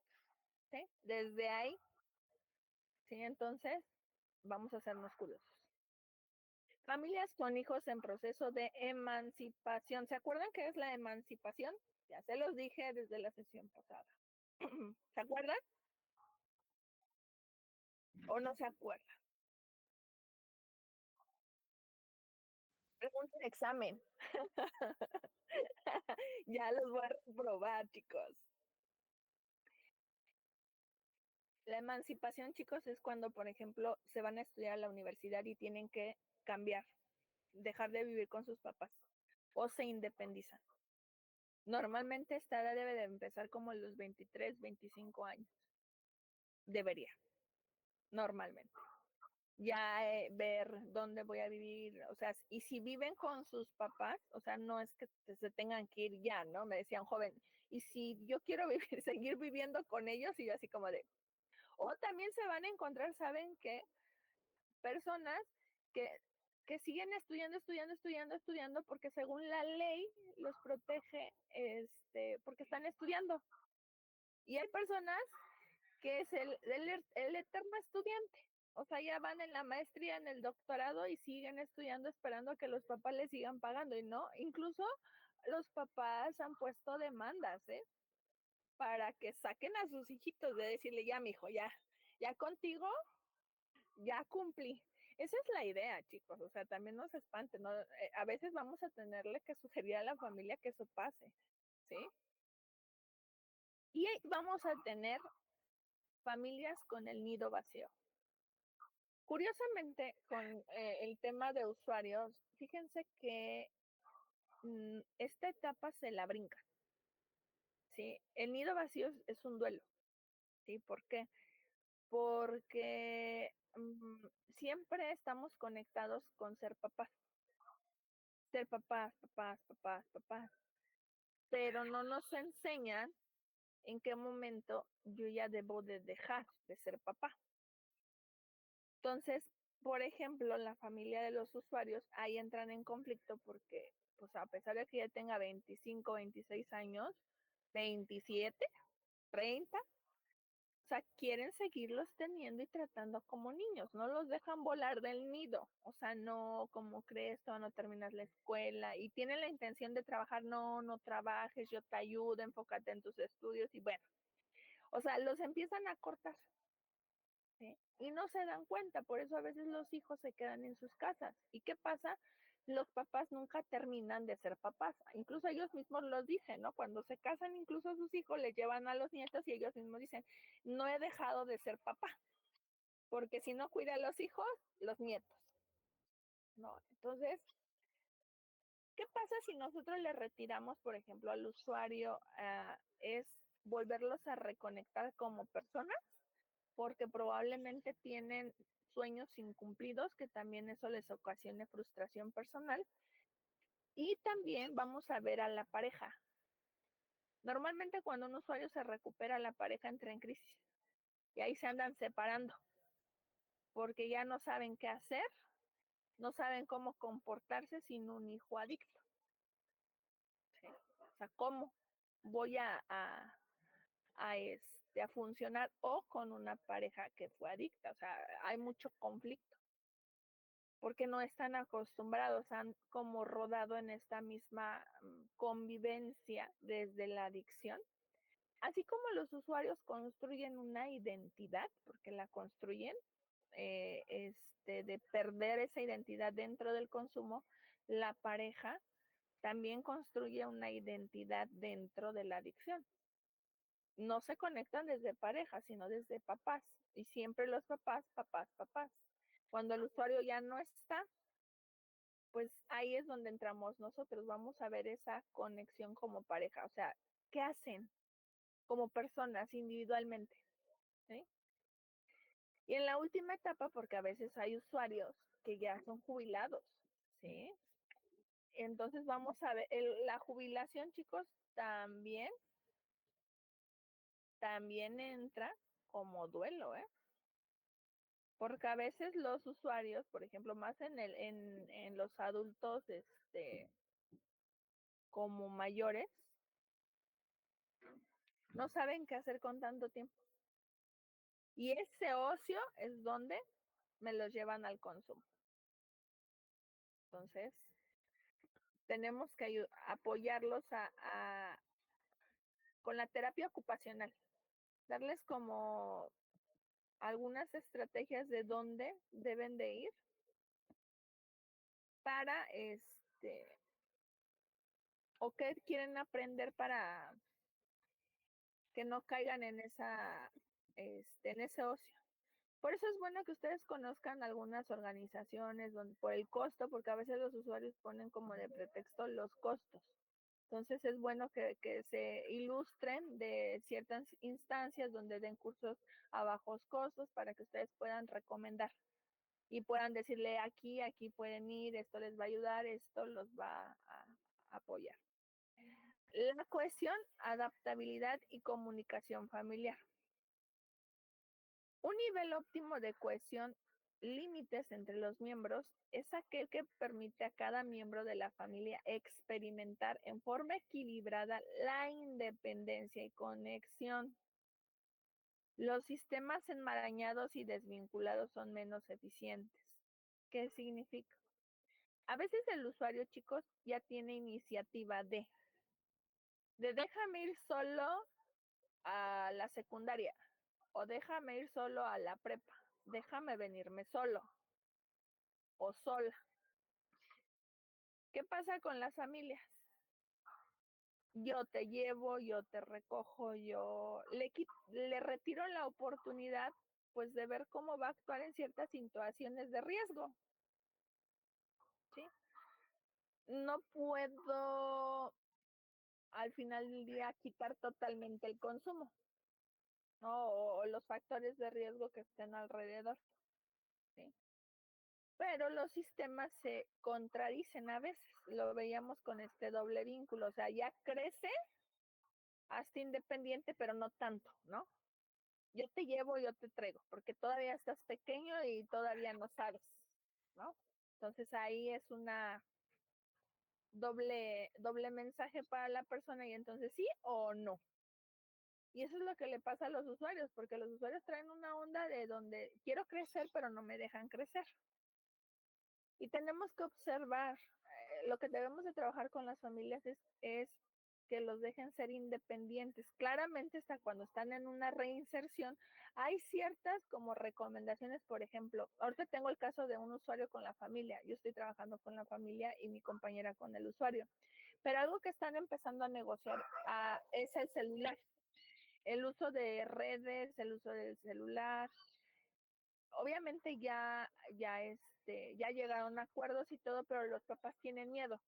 ¿sí? Desde ahí, ¿sí? Entonces vamos a hacernos curiosos. Familias con hijos en proceso de emancipación. ¿Se acuerdan qué es la emancipación? Ya se los dije desde la sesión pasada. ¿Se acuerdan? ¿O no se acuerdan? Pregunta de examen. Ya los voy a reprobar, chicos. La emancipación, chicos, es cuando, por ejemplo, se van a estudiar a la universidad y tienen que cambiar, dejar de vivir con sus papás o se independizan. Normalmente esta edad debe de empezar como los 23, 25 años. Debería, normalmente. Ya ver dónde voy a vivir, o sea, y si viven con sus papás, o sea, no es que se tengan que ir ya, ¿no? Me decían, joven, y si yo quiero vivir, seguir viviendo con ellos, y yo así como de, o también se van a encontrar, ¿saben qué? Personas que, que siguen estudiando, porque según la ley los protege, porque están estudiando. Y hay personas que es el eterno estudiante. O sea, ya van en la maestría, en el doctorado y siguen estudiando esperando a que los papás les sigan pagando. Y no, incluso los papás han puesto demandas, para que saquen a sus hijitos, de decirle, ya, mijo, ya contigo, ya cumplí. Esa es la idea, chicos, o sea, también no se espanten, ¿no? A veces vamos a tenerle que sugerir a la familia que eso pase, ¿sí? Y vamos a tener familias con el nido vacío. Curiosamente, con el tema de usuarios, fíjense que esta etapa se la brinca, ¿sí? El nido vacío es un duelo, ¿sí? ¿Por qué? Porque siempre estamos conectados con ser papás, papás, pero no nos enseñan en qué momento yo ya debo de dejar de ser papá. Entonces, por ejemplo, la familia de los usuarios ahí entran en conflicto porque, pues a pesar de que ya tenga 25, 26 años, 27, 30, o sea, quieren seguirlos teniendo y tratando como niños, no los dejan volar del nido, o sea, no, como crees, tú no terminas la escuela y tienen la intención de trabajar, no trabajes, yo te ayudo, enfócate en tus estudios y bueno, o sea, los empiezan a cortar, ¿sí? Y no se dan cuenta, por eso a veces los hijos se quedan en sus casas. ¿Y qué pasa? Los papás nunca terminan de ser papás, incluso ellos mismos los dicen, ¿no? Cuando se casan, incluso sus hijos les llevan a los nietos y ellos mismos dicen, no he dejado de ser papá, porque si no cuida a los hijos, los nietos, ¿no? Entonces, ¿qué pasa si nosotros le retiramos, por ejemplo, al usuario? Es volverlos a reconectar como personas, porque probablemente tienen sueños incumplidos, que también eso les ocasione frustración personal. Y también vamos a ver a la pareja. Normalmente cuando un usuario se recupera, la pareja entra en crisis y ahí se andan separando porque ya no saben qué hacer, no saben cómo comportarse sin un hijo adicto. ¿Sí? O sea, ¿cómo voy a funcionar o con una pareja que fue adicta? O sea, hay mucho conflicto porque no están acostumbrados, han como rodado en esta misma convivencia desde la adicción. Así como los usuarios construyen una identidad, porque la construyen, de perder esa identidad dentro del consumo, la pareja también construye una identidad dentro de la adicción. No se conectan desde pareja, sino desde papás. Y siempre los papás. Cuando el usuario ya no está, pues ahí es donde entramos nosotros. Vamos a ver esa conexión como pareja. O sea, ¿qué hacen como personas individualmente? ¿Sí? Y en la última etapa, porque a veces hay usuarios que ya son jubilados, ¿sí? Entonces vamos a ver, la jubilación, chicos, también entra como duelo, ¿eh? Porque a veces los usuarios, por ejemplo, más en los adultos, como mayores, no saben qué hacer con tanto tiempo. Y ese ocio es donde me los llevan al consumo. Entonces, tenemos que apoyarlos con la terapia ocupacional, darles como algunas estrategias de dónde deben de ir para o qué quieren aprender para que no caigan en en ese ocio. Por eso es bueno que ustedes conozcan algunas organizaciones donde, por el costo, porque a veces los usuarios ponen como de pretexto los costos. Entonces es bueno que se ilustren de ciertas instancias donde den cursos a bajos costos para que ustedes puedan recomendar y puedan decirle aquí pueden ir, esto les va a ayudar, esto los va a apoyar. La cohesión, adaptabilidad y comunicación familiar. Un nivel óptimo de cohesión, límites entre los miembros, es aquel que permite a cada miembro de la familia experimentar en forma equilibrada la independencia y conexión. Los sistemas enmarañados y desvinculados son menos eficientes. ¿Qué significa? A veces el usuario, chicos, ya tiene iniciativa de déjame ir solo a la secundaria o déjame ir solo a la prepa, déjame venirme solo o sola. ¿Qué pasa con las familias? Yo te llevo, yo te recojo, yo le retiro la oportunidad pues de ver cómo va a actuar en ciertas situaciones de riesgo, ¿sí? No puedo al final del día quitar totalmente el consumo, ¿no? O los factores de riesgo que estén alrededor, ¿sí? Pero los sistemas se contradicen a veces, lo veíamos con este doble vínculo, o sea, ya crece hasta independiente, pero no tanto, ¿no? Yo te llevo, yo te traigo, porque todavía estás pequeño y todavía no sabes, ¿no? Entonces ahí es una doble mensaje para la persona y entonces sí o no. Y eso es lo que le pasa a los usuarios, porque los usuarios traen una onda de donde quiero crecer, pero no me dejan crecer. Y tenemos que observar, lo que debemos de trabajar con las familias es que los dejen ser independientes. Claramente hasta cuando están en una reinserción, hay ciertas como recomendaciones, por ejemplo, ahorita tengo el caso de un usuario con la familia, yo estoy trabajando con la familia y mi compañera con el usuario, pero algo que están empezando a negociar es el celular, el uso de redes, el uso del celular. Obviamente ya llegaron a acuerdos y todo, pero los papás tienen miedo.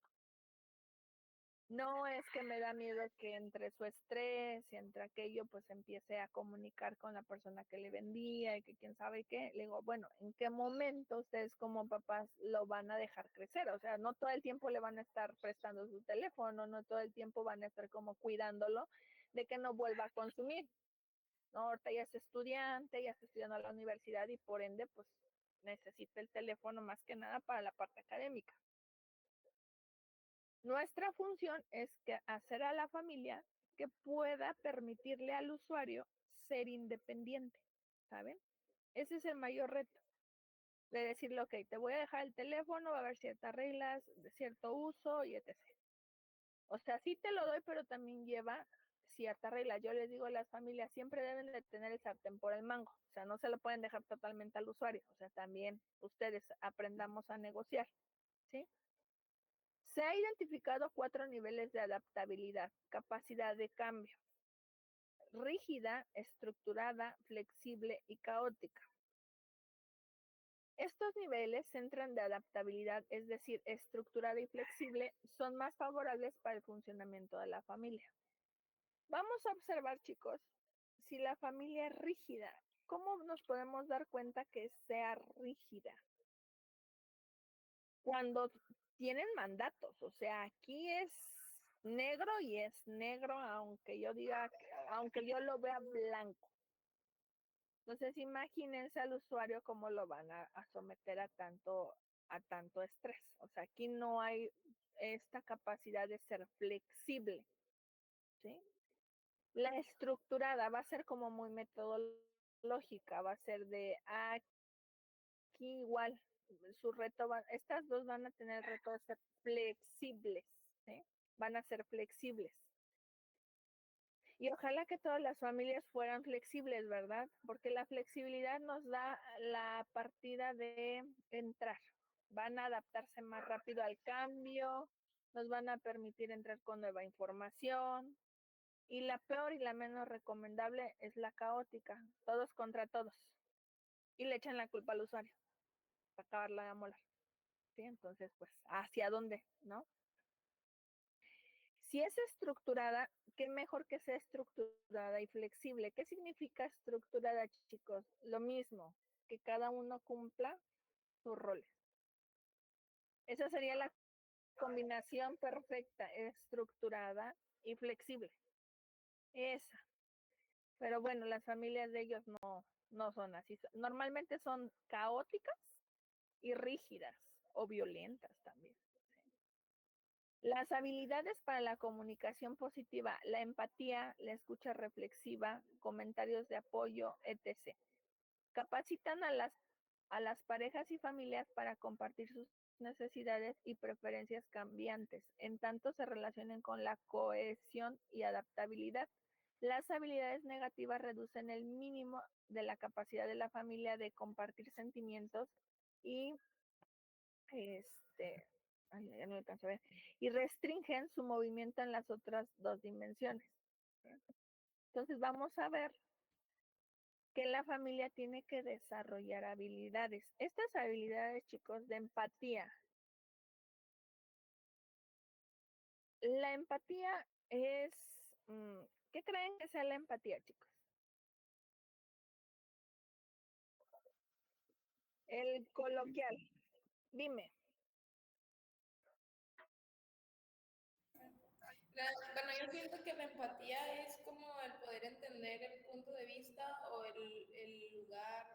No es que me da miedo que entre su estrés y entre aquello, pues empiece a comunicar con la persona que le vendía y que quién sabe qué. Le digo, bueno, ¿en qué momento ustedes como papás lo van a dejar crecer? O sea, no todo el tiempo le van a estar prestando su teléfono, no todo el tiempo van a estar como cuidándolo de que no vuelva a consumir. No, ahorita ya es estudiante, ya está estudiando a la universidad y por ende, pues necesita el teléfono más que nada para la parte académica. Nuestra función es que hacer a la familia que pueda permitirle al usuario ser independiente, ¿saben? Ese es el mayor reto, de decirle, ok, te voy a dejar el teléfono, va a haber ciertas reglas de cierto uso y etc. O sea, sí te lo doy, pero también lleva cierta regla. Yo les digo a las familias, siempre deben de tener el sartén por el mango. O sea, no se lo pueden dejar totalmente al usuario. O sea, también ustedes aprendamos a negociar, ¿sí? Se ha identificado 4 niveles de adaptabilidad, capacidad de cambio: rígida, estructurada, flexible y caótica. Estos niveles centran de adaptabilidad, es decir, estructurada y flexible, son más favorables para el funcionamiento de la familia. Vamos a observar, chicos, si la familia es rígida. ¿Cómo nos podemos dar cuenta que sea rígida? Cuando tienen mandatos, o sea, aquí es negro y es negro, aunque yo diga, aunque yo lo vea blanco. Entonces, imagínense al usuario cómo lo van a someter a tanto estrés. O sea, aquí no hay esta capacidad de ser flexible, ¿sí? La estructurada va a ser como muy metodológica, va a ser de aquí igual, su reto estas dos van a tener el reto de ser flexibles, ¿sí? Van a ser flexibles. Y ojalá que todas las familias fueran flexibles, ¿verdad? Porque la flexibilidad nos da la partida de entrar. Van a adaptarse más rápido al cambio, nos van a permitir entrar con nueva información. Y la peor y la menos recomendable es la caótica, todos contra todos. Y le echan la culpa al usuario para acabarla de amolar. ¿Sí? Entonces, pues, ¿hacia dónde? ¿No? Si es estructurada, qué mejor que sea estructurada y flexible. ¿Qué significa estructurada, chicos? Lo mismo, que cada uno cumpla sus roles. Esa sería la combinación perfecta, estructurada y flexible. Esa. Pero bueno, las familias de ellos no son así. Normalmente son caóticas y rígidas o violentas también. Las habilidades para la comunicación positiva, la empatía, la escucha reflexiva, comentarios de apoyo, etc. Capacitan a las parejas y familias para compartir sus necesidades y preferencias cambiantes, en tanto se relacionen con la cohesión y adaptabilidad. Las habilidades negativas reducen el mínimo de la capacidad de la familia de compartir sentimientos y ya no alcanzo a ver, y restringen su movimiento en las otras dos dimensiones. Entonces vamos a ver que la familia tiene que desarrollar habilidades. Estas habilidades, chicos, de empatía. La empatía es, ¿qué creen que sea la empatía, chicos? El coloquial. Dime. Bueno, yo siento que la empatía es como el poder entender el punto de vista o el lugar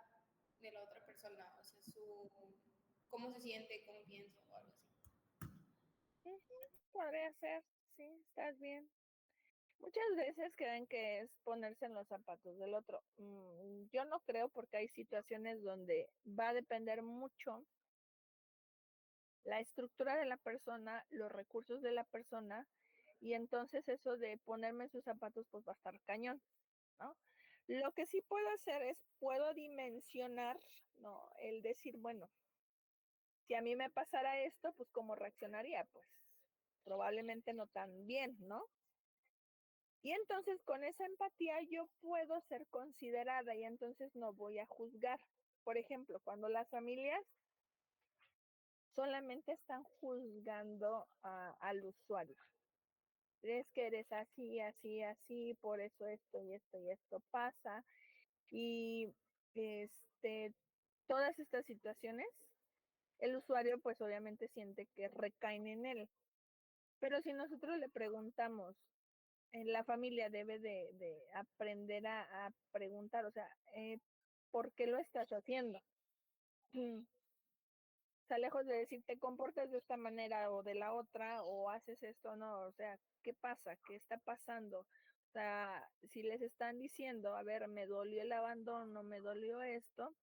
de la otra persona, o sea, cómo se siente, cómo piensa o algo así. Podría ser, sí, estás bien. Muchas veces creen que es ponerse en los zapatos del otro. Yo no creo porque hay situaciones donde va a depender mucho la estructura de la persona, los recursos de la persona, y entonces eso de ponerme en sus zapatos pues va a estar cañón, ¿no? Lo que sí puedo hacer es, puedo dimensionar, ¿no? El decir, bueno, si a mí me pasara esto, pues cómo reaccionaría, pues probablemente no tan bien, ¿no? Y entonces con esa empatía yo puedo ser considerada y entonces no voy a juzgar. Por ejemplo, cuando las familias solamente están juzgando al usuario. Es que eres así, así, así, por eso esto y esto y esto pasa. Y todas estas situaciones, el usuario pues obviamente siente que recaen en él. Pero si nosotros le preguntamos, la familia debe de aprender a preguntar, o sea, ¿por qué lo estás haciendo? O sea, lejos de decir, te comportas de esta manera o de la otra, o haces esto, no, o sea, ¿qué pasa? ¿Qué está pasando? O sea, si les están diciendo, a ver, me dolió el abandono, me dolió esto,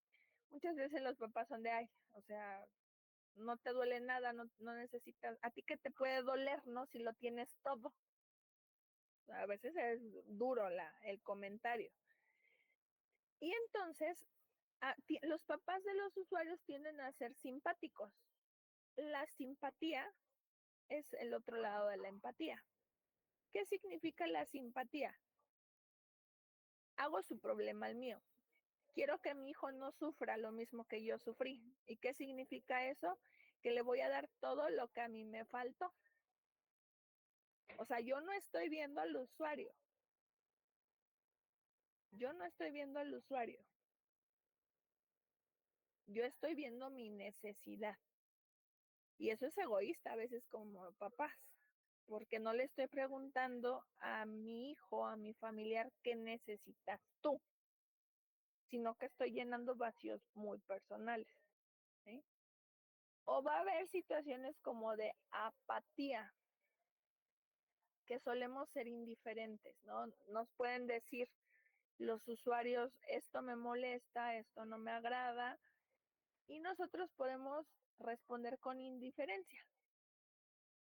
muchas veces los papás son de, ay, o sea, no te duele nada, no necesitas, a ti que te puede doler, ¿no? Si lo tienes todo. A veces es duro el comentario. Y entonces, los papás de los usuarios tienden a ser simpáticos. La simpatía es el otro lado de la empatía. ¿Qué significa la simpatía? Hago su problema al mío. Quiero que mi hijo no sufra lo mismo que yo sufrí. ¿Y qué significa eso? Que le voy a dar todo lo que a mí me faltó. O sea, yo no estoy viendo al usuario. Yo no estoy viendo al usuario. Yo estoy viendo mi necesidad. Y eso es egoísta a veces como papás, porque no le estoy preguntando a mi hijo, a mi familiar, qué necesitas tú, sino que estoy llenando vacíos muy personales. ¿Sí? O va a haber situaciones como de apatía, que solemos ser indiferentes, ¿no? Nos pueden decir los usuarios, esto me molesta, esto no me agrada, y nosotros podemos responder con indiferencia.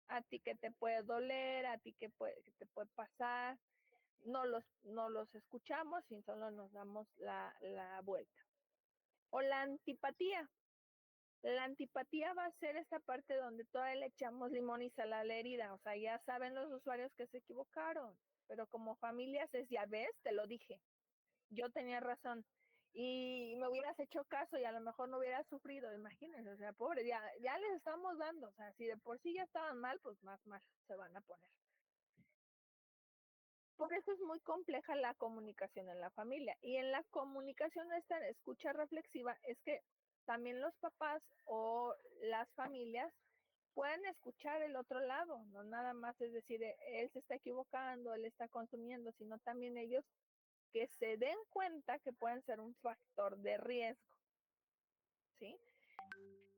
A ti que te puede doler, a ti que te puede pasar, no los escuchamos y solo nos damos la vuelta. O la antipatía. La antipatía va a ser esta parte donde todavía le echamos limón y sal a la herida. O sea, ya saben los usuarios que se equivocaron, pero como familias es, ya ves, te lo dije, yo tenía razón. Y me hubieras hecho caso y a lo mejor no hubieras sufrido, imagínense, o sea, pobre, ya les estamos dando, o sea, si de por sí ya estaban mal, pues más mal se van a poner. Por eso es muy compleja la comunicación en la familia. Y en la comunicación esta escucha reflexiva es que también los papás o las familias pueden escuchar el otro lado, no nada más es decir, él se está equivocando, él está consumiendo, sino también ellos que se den cuenta que pueden ser un factor de riesgo, ¿sí?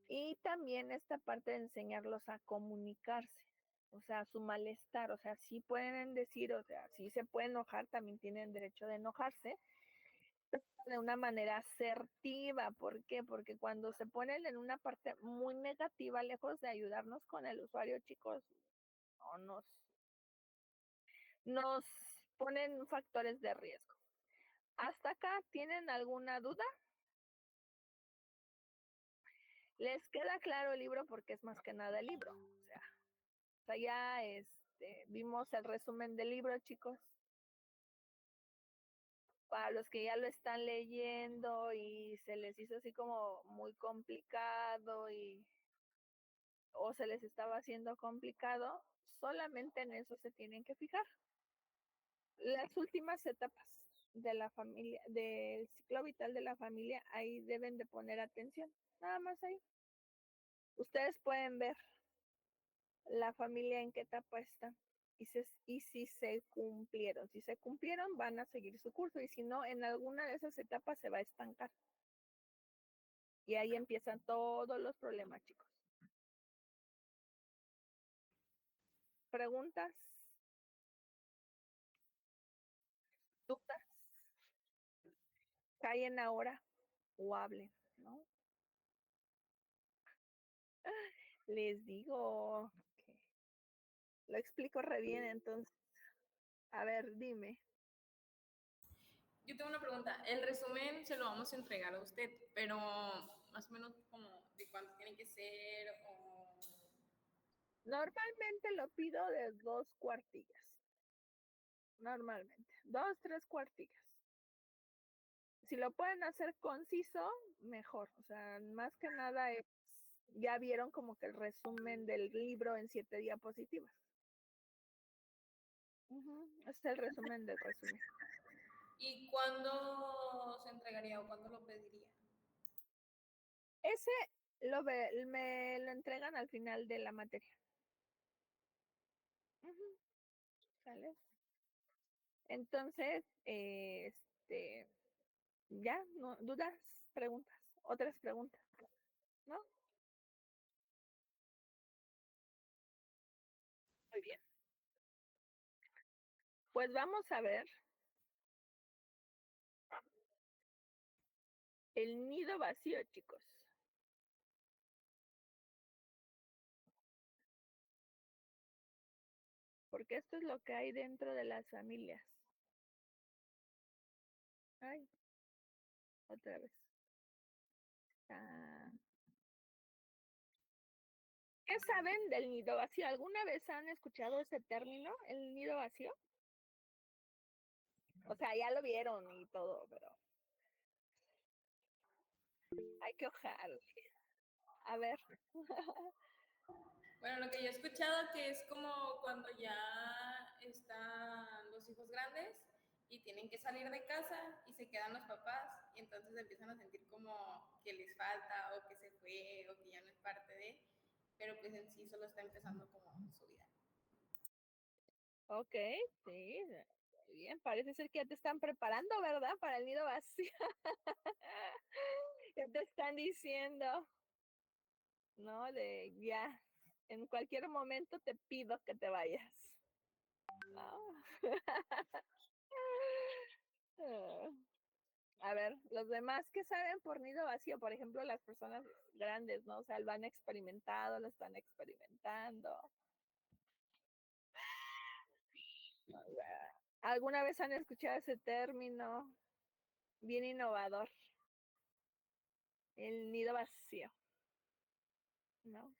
Y también esta parte de enseñarlos a comunicarse, o sea, su malestar, o sea, sí pueden decir, o sea, sí se pueden enojar, también tienen derecho de enojarse, de una manera asertiva. ¿Por qué? Porque cuando se ponen en una parte muy negativa, lejos de ayudarnos con el usuario, chicos, no nos ponen factores de riesgo. ¿Hasta acá tienen alguna duda? ¿Les queda claro el libro? Porque es más que nada el libro. O sea ya vimos el resumen del libro, chicos. Para los que ya lo están leyendo y se les hizo así como muy complicado o se les estaba haciendo complicado, solamente en eso se tienen que fijar. Las últimas etapas de la familia, del ciclo vital de la familia, ahí deben de poner atención, nada más ahí. Ustedes pueden ver la familia en qué etapa está y si se cumplieron. Si se cumplieron, van a seguir su curso y si no, en alguna de esas etapas se va a estancar. Y ahí empiezan todos los problemas, chicos. ¿Preguntas? ¿Dudas? Callen ahora o hablen, ¿no? Les digo que lo explico re bien, entonces. A ver, dime. Yo tengo una pregunta. El resumen se lo vamos a entregar a usted, pero más o menos como de cuánto tiene que ser o... Normalmente lo pido de 2 cuartillas. Normalmente. 2, 3 cuartillas. Si lo pueden hacer conciso, mejor. O sea, más que nada ya vieron como que el resumen del libro en 7 diapositivas. Es el resumen del resumen. ¿Y cuándo se entregaría o cuándo lo pediría? Ese me lo entregan al final de la materia. ¿Sale? Entonces, ya, ¿no? ¿Dudas? ¿Preguntas? ¿Otras preguntas? ¿No? Muy bien. Pues vamos a ver el nido vacío, chicos. Porque esto es lo que hay dentro de las familias. Ay, otra vez. Ah. ¿Qué saben del nido vacío? ¿Alguna vez han escuchado ese término, el nido vacío? O sea, ya lo vieron y todo, pero hay que ojar. A ver. Bueno, lo que yo he escuchado que es como cuando ya están los hijos grandes y tienen que salir de casa y se quedan los papás y entonces empiezan a sentir como que les falta o que se fue o que ya no es parte de, pero pues en sí solo está empezando como su vida. Ok, sí, bien, parece ser que ya te están preparando, ¿verdad? Para el nido vacío. Ya te están diciendo, ¿no? De ya, en cualquier momento te pido que te vayas. ¿No? A ver, los demás que saben por nido vacío, por ejemplo, las personas grandes, ¿no? O sea, lo han experimentado, lo están experimentando. ¿Alguna vez han escuchado ese término? Bien innovador. El nido vacío, ¿no?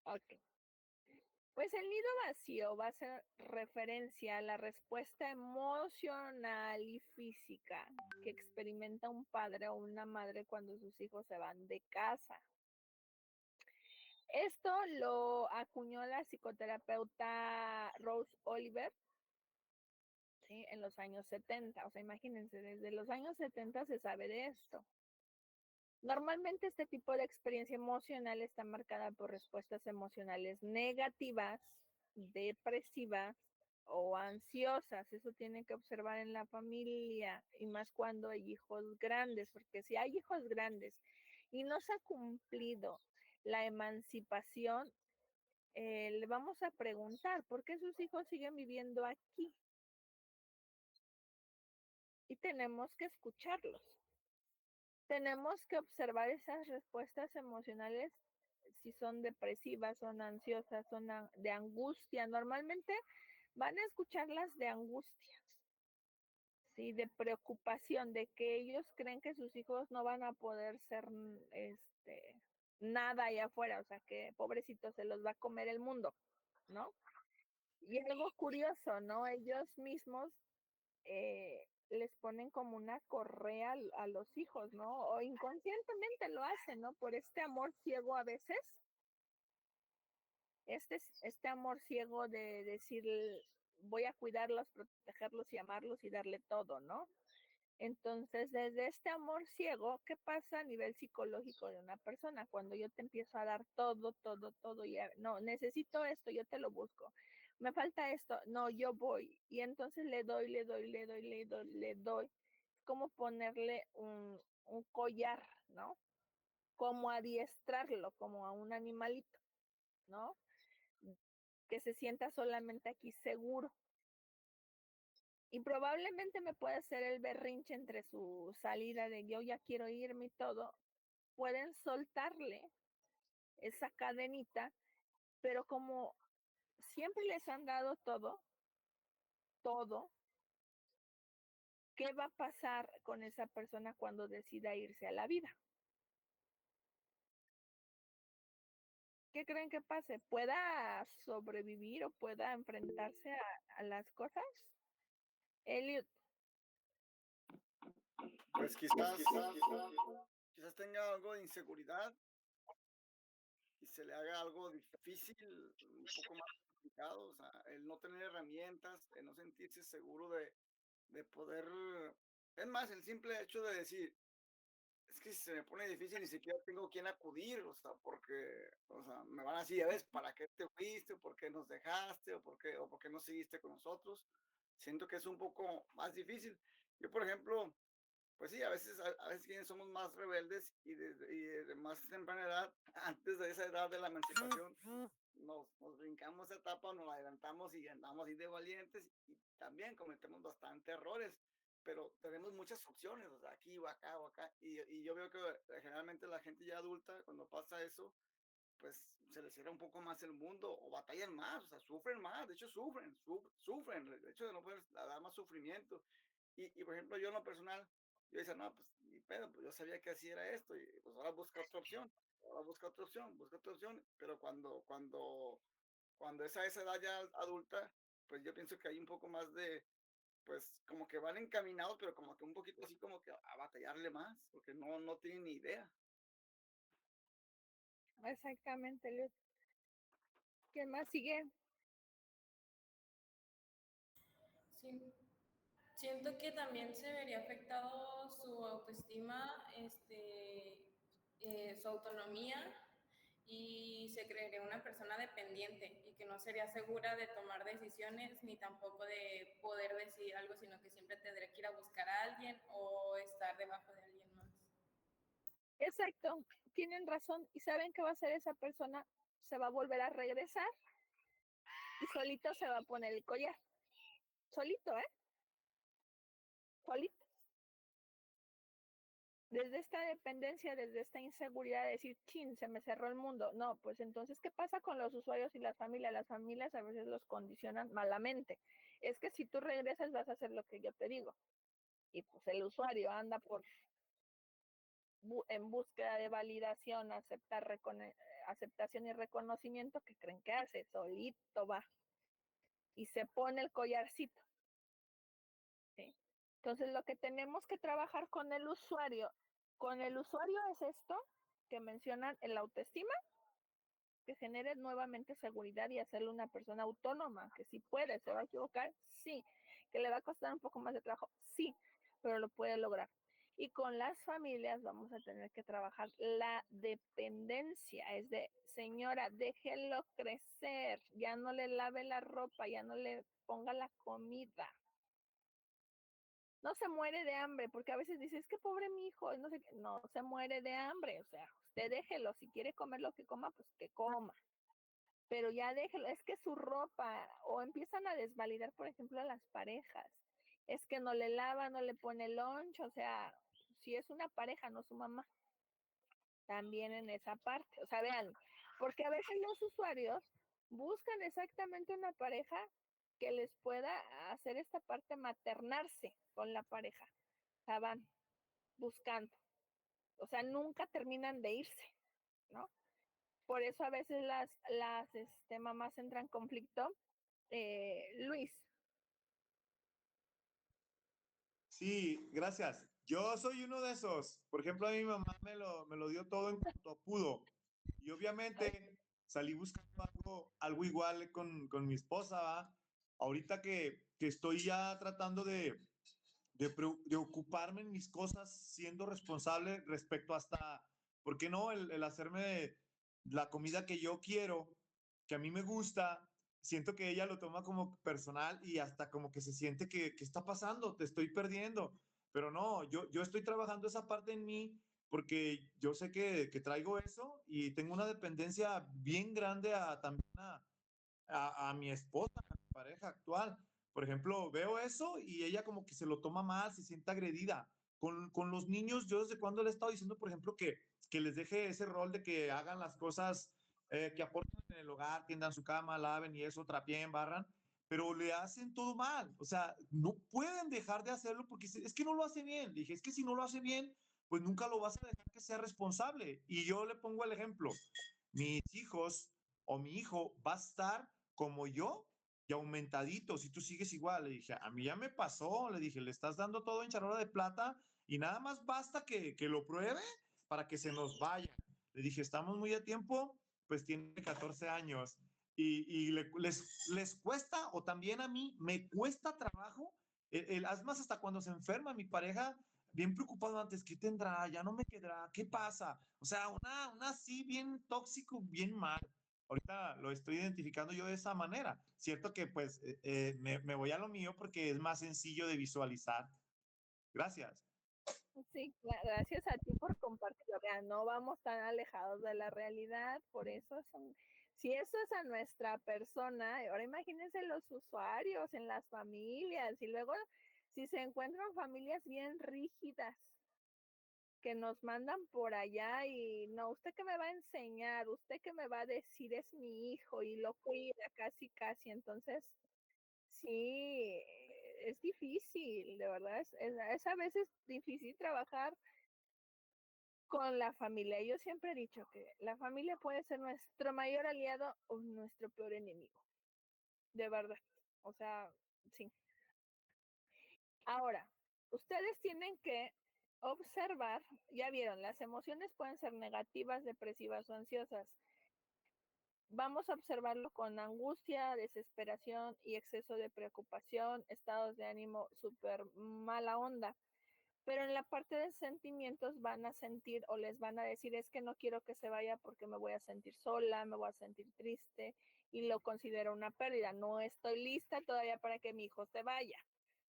Ok. Pues el nido vacío va a ser referencia a la respuesta emocional y física que experimenta un padre o una madre cuando sus hijos se van de casa. Esto lo acuñó la psicoterapeuta Rose Oliver, ¿sí? En los años 70. O sea, imagínense, desde los años 70 se sabe de esto. Normalmente este tipo de experiencia emocional está marcada por respuestas emocionales negativas, depresivas o ansiosas. Eso tiene que observar en la familia y más cuando hay hijos grandes, porque si hay hijos grandes y no se ha cumplido la emancipación, le vamos a preguntar, ¿por qué sus hijos siguen viviendo aquí? y tenemos que escucharlos. Tenemos que observar esas respuestas emocionales, si son depresivas, son ansiosas, son de angustia. Normalmente van a escucharlas de angustia, ¿sí? De preocupación, de que ellos creen que sus hijos no van a poder ser nada allá afuera, o sea, que pobrecito se los va a comer el mundo, ¿no? Y algo curioso, ¿no? Ellos mismos les ponen como una correa a los hijos, ¿no? O inconscientemente lo hacen, ¿no? Por este amor ciego a veces, este amor ciego de decir, voy a cuidarlos, protegerlos y amarlos y darle todo, ¿no? Entonces, desde este amor ciego, ¿qué pasa a nivel psicológico de una persona? Cuando yo te empiezo a dar todo, todo, todo, y no, necesito esto, yo te lo busco. Me falta esto, no, yo voy. Y entonces le doy, le doy, le doy, le doy, le doy. Es como ponerle un collar, ¿no? Como adiestrarlo, como a un animalito, ¿no? Que se sienta solamente aquí seguro. Y probablemente me puede hacer el berrinche entre su salida de yo ya quiero irme y todo. Pueden soltarle esa cadenita, pero como siempre les han dado todo, todo, ¿qué va a pasar con esa persona cuando decida irse a la vida? ¿Qué creen que pase? ¿Pueda sobrevivir o pueda enfrentarse a las cosas? Elliot. Pues quizás tenga algo de inseguridad y se le haga algo difícil, un poco más complicado, o sea, el no tener herramientas, el no sentirse seguro de poder, es más, el simple hecho de decir, es que si se me pone difícil ni siquiera tengo quien acudir, o sea, porque, o sea, me van a decir, ya ves, ¿para qué te fuiste? ¿Por qué nos dejaste? O por qué no seguiste con nosotros? Siento que es un poco más difícil. Yo, por ejemplo, pues sí, a veces quienes somos más rebeldes y de más temprana edad, antes de esa edad de la emancipación, nos brincamos esa etapa, nos adelantamos y andamos así de valientes y también cometemos bastante errores, pero tenemos muchas opciones, o sea, aquí o acá o acá. Y yo veo que generalmente la gente ya adulta, cuando pasa eso, pues se les cierra un poco más el mundo o batallan más, o sea, sufren más, de hecho sufren, de hecho de no poder dar más sufrimiento. Por ejemplo, yo en lo personal, yo decía, no, pues ni pedo, pues yo sabía que así era esto, y pues ahora busca otra opción, busca otra opción, pero cuando es a esa edad ya adulta, pues yo pienso que hay un poco más de, pues como que van encaminados, pero como que un poquito así como que a batallarle más, porque no tienen ni idea. Exactamente, Elliot. ¿Quién más sigue? Sí. Siento que también se vería afectado su autoestima, su autonomía y se crearía una persona dependiente y que no sería segura de tomar decisiones ni tampoco de poder decidir algo, sino que siempre tendría que ir a buscar a alguien o estar debajo de alguien más. Exacto, tienen razón. ¿Y saben qué va a hacer esa persona? Se va a volver a regresar y solito se va a poner el collar. Solito, ¿eh? Solito. Desde esta dependencia, desde esta inseguridad de decir, chin, se me cerró el mundo. No, pues entonces, ¿qué pasa con los usuarios y las familias? Las familias a veces los condicionan malamente. Es que si tú regresas vas a hacer lo que yo te digo. Y pues el usuario anda en búsqueda de validación, aceptación y reconocimiento, que creen que hace, solito va y se pone el collarcito. ¿Sí? Entonces, lo que tenemos que trabajar con el usuario es esto que mencionan, el autoestima, que genere nuevamente seguridad y hacerle una persona autónoma, que si puede, se va a equivocar, sí, que le va a costar un poco más de trabajo, sí, pero lo puede lograr. Y con las familias vamos a tener que trabajar la dependencia, es de, señora, déjelo crecer, ya no le lave la ropa, ya no le ponga la comida. No se muere de hambre, porque a veces dice, es que pobre mi hijo, no sé qué, no se muere de hambre, o sea, usted déjelo, si quiere comer lo que coma, pues que coma, pero ya déjelo, es que su ropa, o empiezan a desvalidar, por ejemplo, a las parejas, es que no le lava, no le pone lunch, o sea, si es una pareja, no su mamá, también en esa parte, o sea, vean, porque a veces los usuarios buscan exactamente una pareja que les pueda hacer esta parte maternarse con la pareja, o sea, van buscando, o sea, nunca terminan de irse, ¿no? Por eso a veces las mamás entran en conflicto. Luis. Sí, gracias. Yo soy uno de esos. Por ejemplo, a mi mamá me lo dio todo en cuanto pudo. Y obviamente salí buscando algo igual con mi esposa, ¿va? Ahorita que estoy ya tratando de ocuparme en mis cosas, siendo responsable respecto hasta, ¿por qué no? El hacerme la comida que yo quiero, que a mí me gusta. Siento que ella lo toma como personal y hasta como que se siente que está pasando, te estoy perdiendo. Pero no, yo estoy trabajando esa parte en mí porque yo sé que traigo eso y tengo una dependencia bien grande también a mi esposa, a mi pareja actual. Por ejemplo, veo eso y ella como que se lo toma mal, se siente agredida. Con los niños, yo desde cuando le he estado diciendo, por ejemplo, que les deje ese rol de que hagan las cosas que aportan en el hogar, tiendan su cama, laven y eso, trapeen, barran, pero le hacen todo mal. O sea, no pueden dejar de hacerlo porque es que no lo hace bien. Le dije, es que si no lo hace bien, pues nunca lo vas a dejar que sea responsable. Y yo le pongo el ejemplo, mis hijos o mi hijo va a estar como yo y aumentadito si tú sigues igual. Le dije, a mí ya me pasó, le dije, le estás dando todo en charola de plata y nada más basta que lo pruebe para que se nos vaya. Le dije, estamos muy a tiempo, pues tiene 14 años y les cuesta, o también a mí me cuesta trabajo, más hasta cuando se enferma mi pareja, bien preocupado antes, ¿qué tendrá? ¿Ya no me quedará? ¿Qué pasa? O sea, una así bien tóxico, bien mal. Ahorita lo estoy identificando yo de esa manera. Cierto que pues me voy a lo mío porque es más sencillo de visualizar. Gracias. Sí, gracias a ti por compartirlo. Vean, no vamos tan alejados de la realidad, por eso son, si eso es a nuestra persona, ahora imagínense los usuarios en las familias y luego si se encuentran familias bien rígidas que nos mandan por allá y no, usted que me va a enseñar, usted que me va a decir es mi hijo y lo cuida casi, casi, entonces sí, es difícil, de verdad, es a veces difícil trabajar con la familia. Yo siempre he dicho que la familia puede ser nuestro mayor aliado o nuestro peor enemigo, de verdad. O sea, sí. Ahora, ustedes tienen que observar, ya vieron, las emociones pueden ser negativas, depresivas o ansiosas. Vamos a observarlo con angustia, desesperación y exceso de preocupación, estados de ánimo súper mala onda. Pero en la parte de sentimientos van a sentir o les van a decir es que no quiero que se vaya porque me voy a sentir sola, me voy a sentir triste y lo considero una pérdida. No estoy lista todavía para que mi hijo se vaya.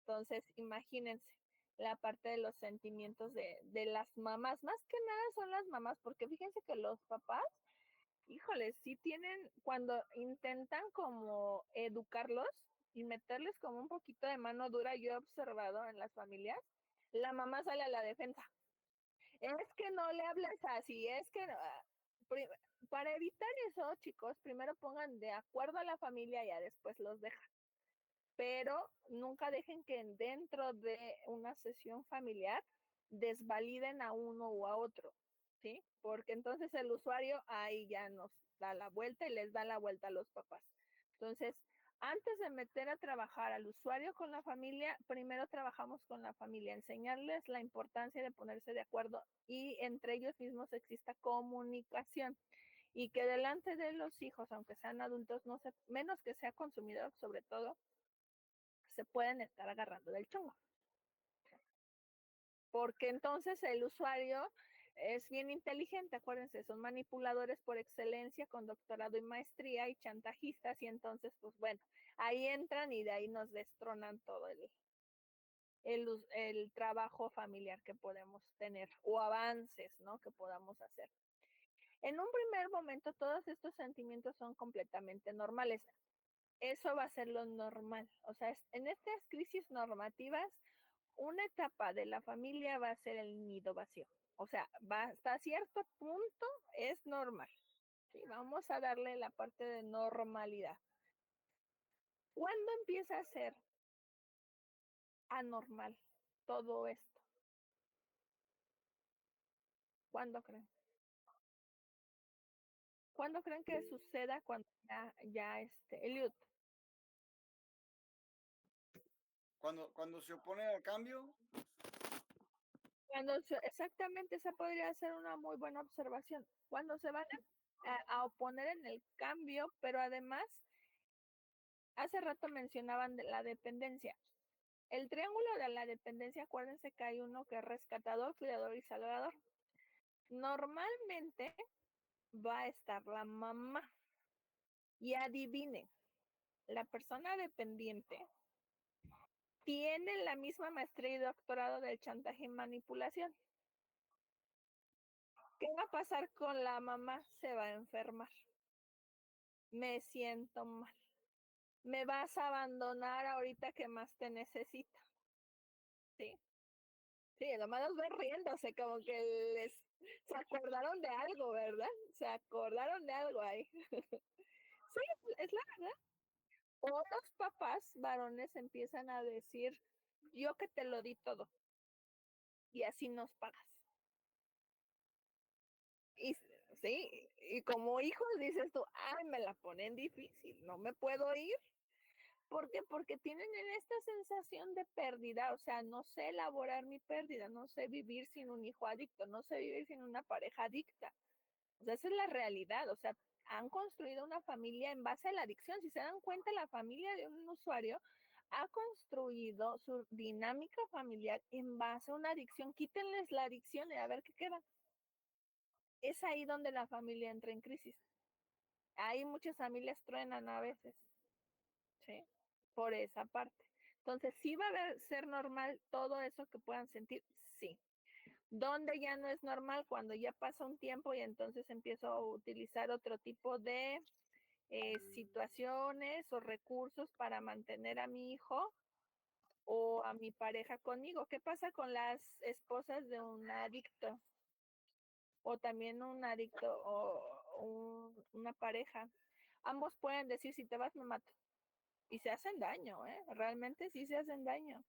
Entonces, imagínense la parte de los sentimientos de las mamás, más que nada son las mamás, porque fíjense que los papás, híjole, sí tienen, cuando intentan como educarlos y meterles como un poquito de mano dura, yo he observado en las familias, la mamá sale a la defensa. Es que no le hables así, es que no. Para evitar eso, chicos, primero pongan de acuerdo a la familia y ya después los dejan. Pero nunca dejen que dentro de una sesión familiar desvaliden a uno o a otro, ¿sí? Porque entonces el usuario ahí ya nos da la vuelta y les da la vuelta a los papás. Entonces, antes de meter a trabajar al usuario con la familia, primero trabajamos con la familia, enseñarles la importancia de ponerse de acuerdo y entre ellos mismos exista comunicación y que delante de los hijos, aunque sean adultos, no se, menos que sea consumidor sobre todo, se pueden estar agarrando del chongo. Porque entonces el usuario es bien inteligente, acuérdense, son manipuladores por excelencia con doctorado y maestría y chantajistas y entonces, pues bueno, ahí entran y de ahí nos destronan todo el trabajo familiar que podemos tener o avances, ¿no? Que podamos hacer. En un primer momento, todos estos sentimientos son completamente normales. Eso va a ser lo normal. O sea, en estas crisis normativas, una etapa de la familia va a ser el nido vacío. O sea, hasta cierto punto es normal. ¿Sí? Vamos a darle la parte de normalidad. ¿Cuándo empieza a ser anormal todo esto? ¿Cuándo creen? ¿Cuándo creen que suceda cuando Eliud? Cuando se opone al cambio, Exactamente, esa podría ser una muy buena observación. Cuando se van a oponer en el cambio, pero además, hace rato mencionaban de la dependencia. El triángulo de la dependencia, acuérdense que hay uno que es rescatador, cuidador y salvador. Normalmente va a estar la mamá. Y adivinen, la persona dependiente tiene la misma maestría y doctorado del chantaje y manipulación. ¿Qué va a pasar con la mamá? Se va a enfermar. Me siento mal. Me vas a abandonar ahorita que más te necesito. Sí. Sí, nomás los ven riéndose, como que se acordaron de algo, ¿verdad? Se acordaron de algo ahí. Sí, es la verdad. O los papás varones empiezan a decir, yo que te lo di todo, y así nos pagas. Y sí, y como hijos dices tú, ay, me la ponen difícil, no me puedo ir. ¿Por qué? Porque tienen en esta sensación de pérdida, o sea, no sé elaborar mi pérdida, no sé vivir sin un hijo adicto, no sé vivir sin una pareja adicta. O sea, esa es la realidad, o sea, han construido una familia en base a la adicción. Si se dan cuenta, la familia de un usuario ha construido su dinámica familiar en base a una adicción. Quítenles la adicción y a ver qué queda. Es ahí donde la familia entra en crisis. Ahí muchas familias truenan a veces, ¿sí? Por esa parte. Entonces, ¿sí va a ser normal todo eso que puedan sentir? Sí. ¿Dónde ya no es normal? Cuando ya pasa un tiempo y entonces empiezo a utilizar otro tipo de situaciones o recursos para mantener a mi hijo o a mi pareja conmigo. ¿Qué pasa con las esposas de un adicto? O también un adicto o una pareja. Ambos pueden decir, si te vas, me mato. Y se hacen daño, ¿eh? Realmente sí se hacen daño.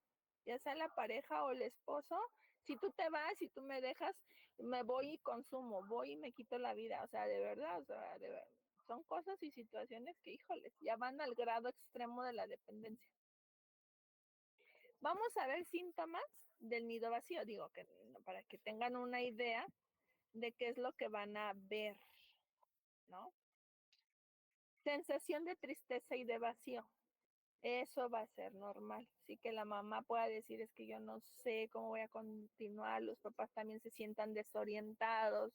Ya sea la pareja o el esposo, si tú te vas, si tú me dejas, me voy y consumo, voy y me quito la vida. O sea, de verdad, o sea, de verdad. Son cosas y situaciones que, híjoles, ya van al grado extremo de la dependencia. Vamos a ver síntomas del nido vacío, digo, que para que tengan una idea de qué es lo que van a ver, ¿no? Sensación de tristeza y de vacío. Eso va a ser normal. Así que la mamá pueda decir, es que yo no sé cómo voy a continuar. Los papás también se sientan desorientados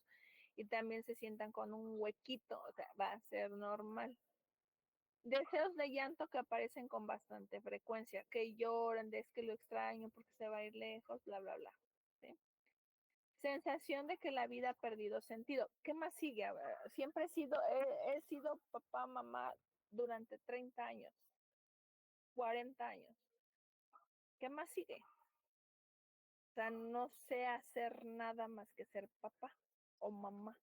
y también se sientan con un huequito. O sea, va a ser normal. Deseos de llanto que aparecen con bastante frecuencia, que lloran, de es que lo extraño porque se va a ir lejos, bla, bla, bla. ¿Sí? Sensación de que la vida ha perdido sentido. ¿Qué más sigue? A ver, siempre he sido papá, mamá durante 30 años, 40 años. ¿Qué más sigue? O sea, no sé hacer nada más que ser papá o mamá.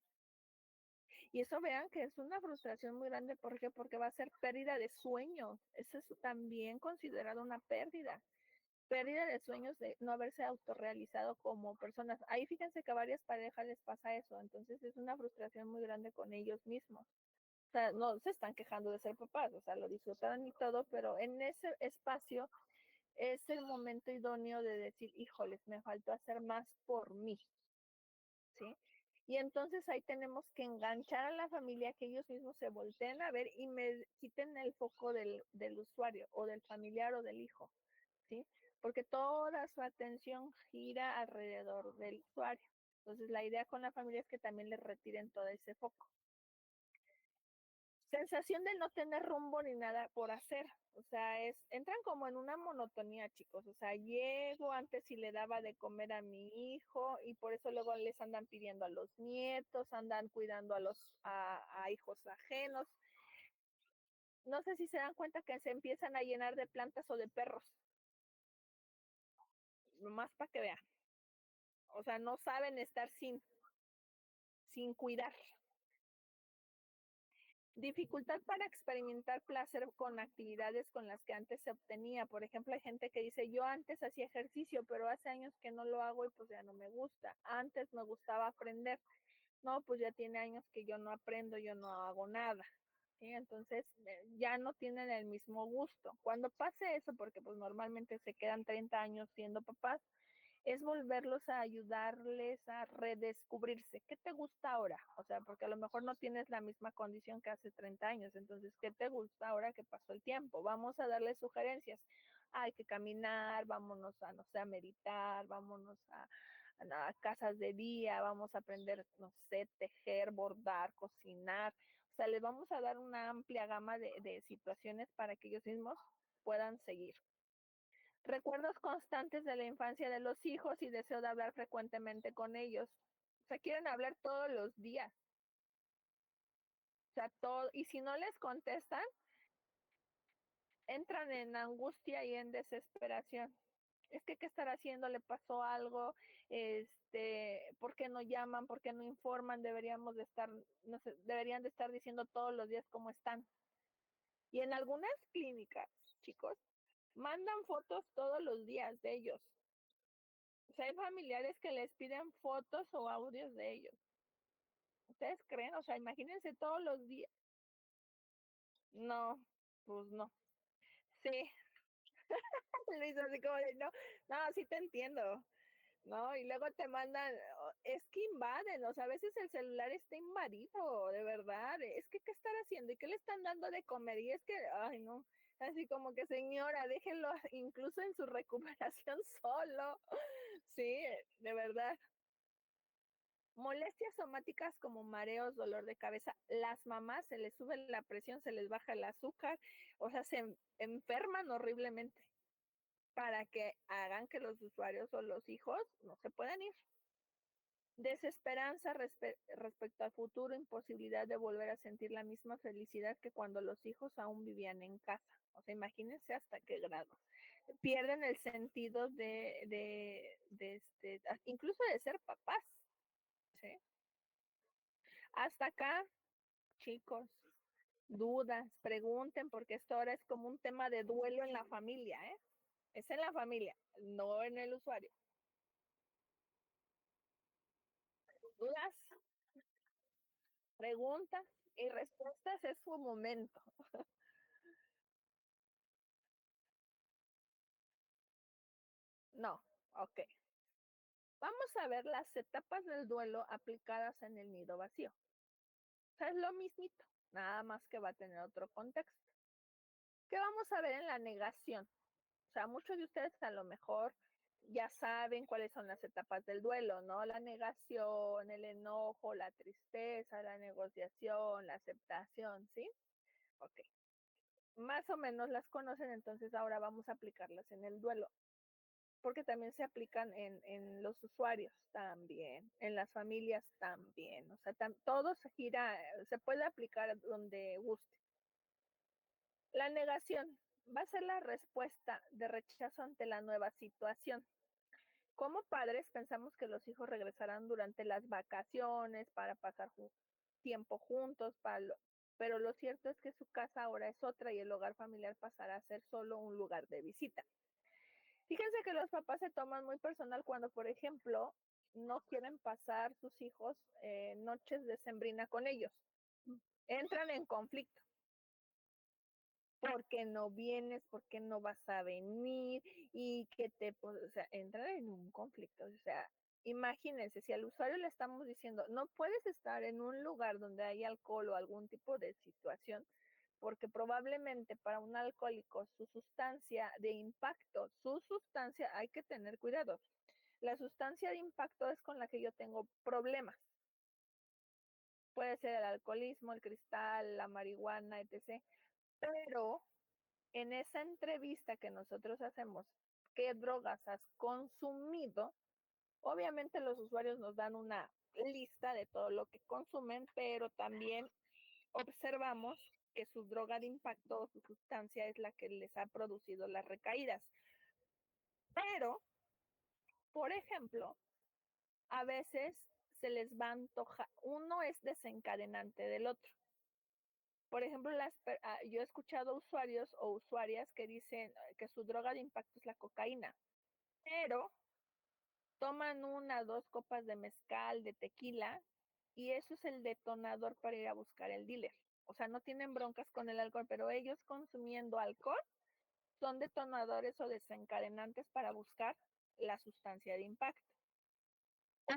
Y eso vean que es una frustración muy grande. ¿Por qué? Porque va a ser pérdida de sueños. Eso es también considerado una pérdida. Pérdida de sueños de no haberse autorrealizado como personas. Ahí fíjense que a varias parejas les pasa eso. Entonces es una frustración muy grande con ellos mismos. O sea, no se están quejando de ser papás, o sea, lo disfrutaron y todo, pero en ese espacio es el momento idóneo de decir, híjoles, me faltó hacer más por mí, ¿sí? Y entonces ahí tenemos que enganchar a la familia, que ellos mismos se volteen a ver y me quiten el foco del usuario o del familiar o del hijo, ¿sí? Porque toda su atención gira alrededor del usuario. Entonces la idea con la familia es que también le retiren todo ese foco. Sensación de no tener rumbo ni nada por hacer. O sea, entran como en una monotonía, chicos. O sea, llego antes y le daba de comer a mi hijo y por eso luego les andan pidiendo a los nietos, andan cuidando a hijos ajenos. no sé si se dan cuenta que se empiezan a llenar de plantas o de perros. Nomás para que vean. O sea, no saben estar sin cuidar. Dificultad para experimentar placer con actividades con las que antes se obtenía. Por ejemplo, hay gente que dice, yo antes hacía ejercicio, pero hace años que no lo hago y pues ya no me gusta. Antes me gustaba aprender. No, pues ya tiene años que yo no aprendo, yo no hago nada. ¿Sí? Entonces ya no tienen el mismo gusto. Cuando pase eso, porque pues normalmente se quedan 30 años siendo papás, es volverlos a ayudarles a redescubrirse. ¿Qué te gusta ahora? O sea, porque a lo mejor no tienes la misma condición que hace 30 años. Entonces, ¿qué te gusta ahora que pasó el tiempo? Vamos a darles sugerencias. Hay que caminar, vámonos a, no sé, a meditar, vámonos a casas de día, vamos a aprender, no sé, tejer, bordar, cocinar. O sea, les vamos a dar una amplia gama de situaciones para que ellos mismos puedan seguir. Recuerdos constantes de la infancia de los hijos y deseo de hablar frecuentemente con ellos. O sea, quieren hablar todos los días. O sea, todo, y si no les contestan, entran en angustia y en desesperación. Es que qué estar haciendo, le pasó algo, ¿por qué no llaman, por qué no informan? Deberíamos de estar, no sé, deberían de estar diciendo todos los días cómo están. Y en algunas clínicas, chicos, mandan fotos todos los días de ellos. O sea, hay familiares que les piden fotos o audios de ellos. ¿Ustedes creen? O sea, imagínense todos los días. No, pues no. Sí, Luis, así como de, no, no, sí te entiendo. No, y luego te mandan, es que invaden, o sea, a veces el celular está invadido, de verdad, es que ¿qué están haciendo? ¿Y qué le están dando de comer? Y es que, ay, no, así como que señora, déjenlo incluso en su recuperación solo, sí, de verdad. Molestias somáticas como mareos, dolor de cabeza, las mamás se les sube la presión, se les baja el azúcar, o sea, se enferman horriblemente para que hagan que los usuarios o los hijos no se puedan ir. Desesperanza respecto al futuro, imposibilidad de volver a sentir la misma felicidad que cuando los hijos aún vivían en casa. O sea, imagínense hasta qué grado. Pierden el sentido incluso de ser papás. ¿Sí? Hasta acá, chicos, dudas, pregunten, porque esto ahora es como un tema de duelo en la familia, ¿eh? Es en la familia, no en el usuario. Dudas, preguntas y respuestas es su momento. No, ok. Vamos a ver las etapas del duelo aplicadas en el nido vacío. O sea, es lo mismito, nada más que va a tener otro contexto. ¿Qué vamos a ver en la negación? O sea, muchos de ustedes a lo mejor ya saben cuáles son las etapas del duelo, ¿no? La negación, el enojo, la tristeza, la negociación, la aceptación, ¿sí? Ok. Más o menos las conocen, entonces ahora vamos a aplicarlas en el duelo, porque también se aplican en los usuarios también, en las familias también, o sea, todo se gira, se puede aplicar donde guste. La negación va a ser la respuesta de rechazo ante la nueva situación. Como padres pensamos que los hijos regresarán durante las vacaciones para pasar tiempo juntos, pero lo cierto es que su casa ahora es otra y el hogar familiar pasará a ser solo un lugar de visita. Fíjense que los papás se toman muy personal cuando, por ejemplo, no quieren pasar sus hijos noches de sembrina con ellos. Entran en conflicto. ¿Por qué no vienes? ¿Por qué no vas a venir? Y que o sea, entran en un conflicto. O sea, imagínense, si al usuario le estamos diciendo, no puedes estar en un lugar donde hay alcohol o algún tipo de situación, porque probablemente para un alcohólico su sustancia de impacto, hay que tener cuidado. La sustancia de impacto es con la que yo tengo problemas. Puede ser el alcoholismo, el cristal, la marihuana, etc. Pero en esa entrevista que nosotros hacemos, ¿qué drogas has consumido? Obviamente los usuarios nos dan una lista de todo lo que consumen, pero también observamos que su droga de impacto o su sustancia es la que les ha producido las recaídas. Pero, por ejemplo, a veces se les va a antojar, uno es desencadenante del otro. Por ejemplo, yo he escuchado usuarios o usuarias que dicen que su droga de impacto es la cocaína, pero toman 1 o 2 copas de mezcal, de tequila, y eso es el detonador para ir a buscar el dealer. O sea, no tienen broncas con el alcohol, pero ellos consumiendo alcohol son detonadores o desencadenantes para buscar la sustancia de impacto.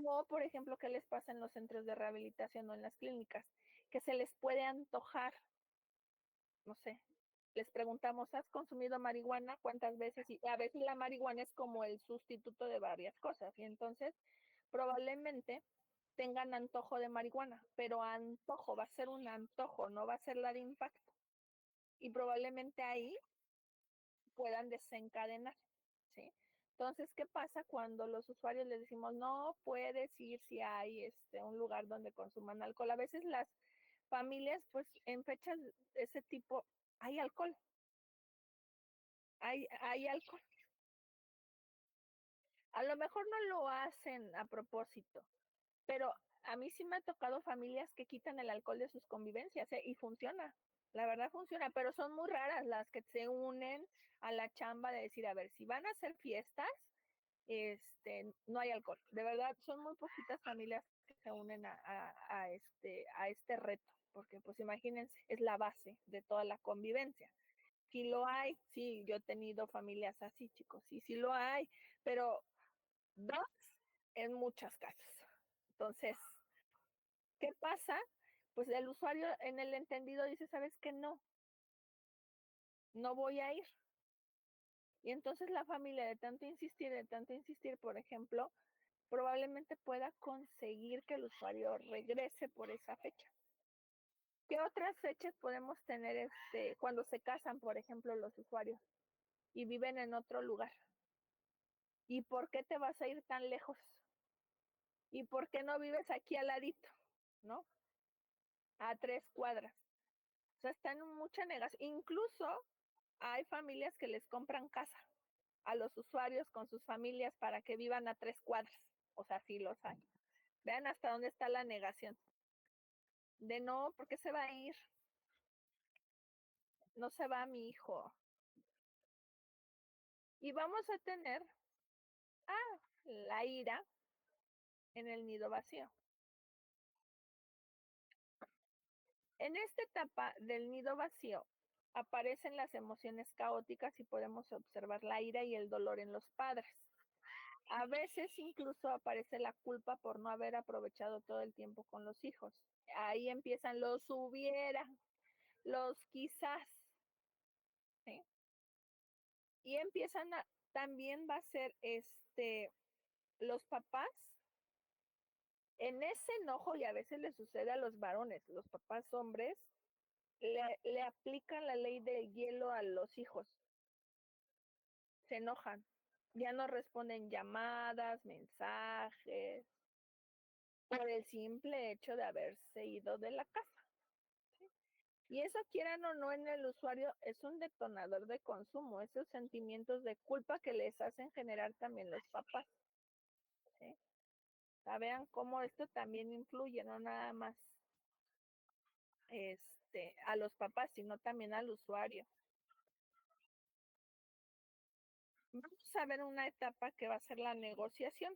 O, por ejemplo, ¿qué les pasa en los centros de rehabilitación o en las clínicas? Que se les puede antojar, no sé, les preguntamos, ¿has consumido marihuana? ¿Cuántas veces? Y a veces la marihuana es como el sustituto de varias cosas. Y entonces, probablemente tengan antojo de marihuana, pero antojo, va a ser un antojo, no va a ser la de impacto. Y probablemente ahí puedan desencadenar, ¿sí? Entonces, ¿qué pasa cuando los usuarios les decimos, no puedes ir si hay un lugar donde consuman alcohol? A veces las familias, pues en fechas de ese tipo, hay alcohol, hay alcohol. A lo mejor no lo hacen a propósito, pero a mí sí me ha tocado familias que quitan el alcohol de sus convivencias, y funciona, la verdad funciona, pero son muy raras las que se unen a la chamba de decir, a ver, si van a hacer fiestas, no hay alcohol. De verdad, son muy poquitas familias que se unen a este reto, porque pues imagínense, es la base de toda la convivencia. Sí lo hay, sí, yo he tenido familias así, chicos, sí lo hay, pero 2 en muchos casos. Entonces, ¿qué pasa? Pues el usuario en el entendido dice, ¿sabes qué? No voy a ir. Y entonces la familia de tanto insistir, por ejemplo, probablemente pueda conseguir que el usuario regrese por esa fecha. ¿Qué otras fechas podemos tener cuando se casan, por ejemplo, los usuarios y viven en otro lugar? ¿Y por qué te vas a ir tan lejos? ¿Y por qué no vives aquí al ladito? ¿No? A 3 cuadras. O sea, están en mucha negación. Incluso hay familias que les compran casa a los usuarios con sus familias para que vivan a 3 cuadras. O sea, sí los hay. Vean hasta dónde está la negación. De no, ¿por qué se va a ir? No se va mi hijo. Y vamos a tener la ira en el nido vacío. En esta etapa del nido vacío aparecen las emociones caóticas y podemos observar la ira y el dolor en los padres. A veces incluso aparece la culpa por no haber aprovechado todo el tiempo con los hijos. Ahí empiezan los hubiera, los quizás, ¿sí? Y empiezan también va a ser los papás en ese enojo, y a veces le sucede a los varones, los papás hombres, le aplican la ley del hielo a los hijos. Se enojan, ya no responden llamadas, mensajes, por el simple hecho de haberse ido de la casa. ¿Sí? Y eso, quieran o no, en el usuario es un detonador de consumo, esos sentimientos de culpa que les hacen generar también los papás. ¿Sí? O sea, vean cómo esto también influye, no nada más a los papás, sino también al usuario. Vamos a ver una etapa que va a ser la negociación.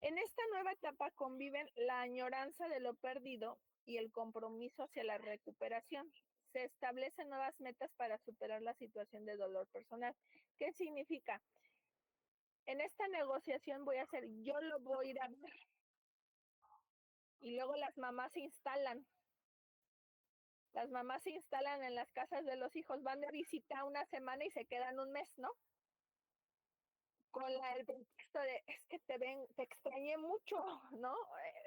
En esta nueva etapa conviven la añoranza de lo perdido y el compromiso hacia la recuperación. Se establecen nuevas metas para superar la situación de dolor personal. ¿Qué significa? En esta negociación voy a hacer, yo lo voy a ir a ver. Y luego las mamás se instalan. Las mamás se instalan en las casas de los hijos, van de visita una semana y se quedan un mes, ¿no? Con el pretexto de, es que te extrañé mucho, ¿no?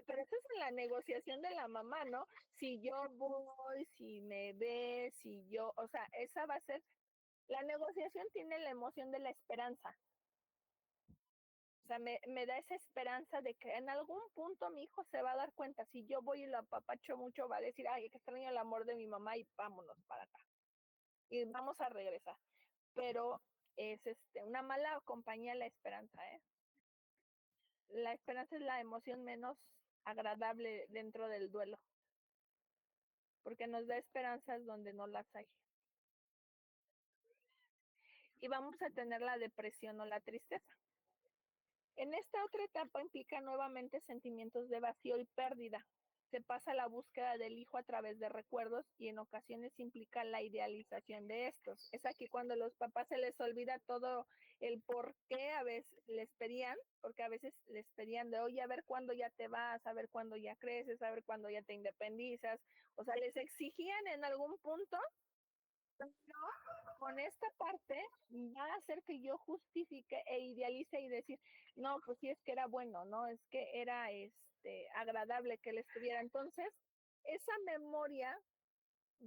Pero eso es en la negociación de la mamá, ¿no? Si yo voy, si me ves, si yo, o sea, esa va a ser, la negociación tiene la emoción de la esperanza. O sea, me da esa esperanza de que en algún punto mi hijo se va a dar cuenta. Si yo voy y lo apapacho mucho, va a decir, ay, que extraño el amor de mi mamá y vámonos para acá. Y vamos a regresar. Pero es una mala compañía la esperanza, ¿eh? La esperanza es la emoción menos agradable dentro del duelo, porque nos da esperanzas donde no las hay. Y vamos a tener la depresión o la tristeza. En esta otra etapa implica nuevamente sentimientos de vacío y pérdida. Se pasa la búsqueda del hijo a través de recuerdos y en ocasiones implica la idealización de estos. Es aquí cuando a los papás se les olvida todo el por qué a veces les pedían, porque a veces les pedían de, oye, a ver cuándo ya te vas, a ver cuándo ya creces, a ver cuándo ya te independizas. O sea, les exigían en algún punto, pero con esta parte va a hacer que yo justifique e idealice y decir, no, pues sí es que era bueno, no, es que era agradable que él estuviera. Entonces, esa memoria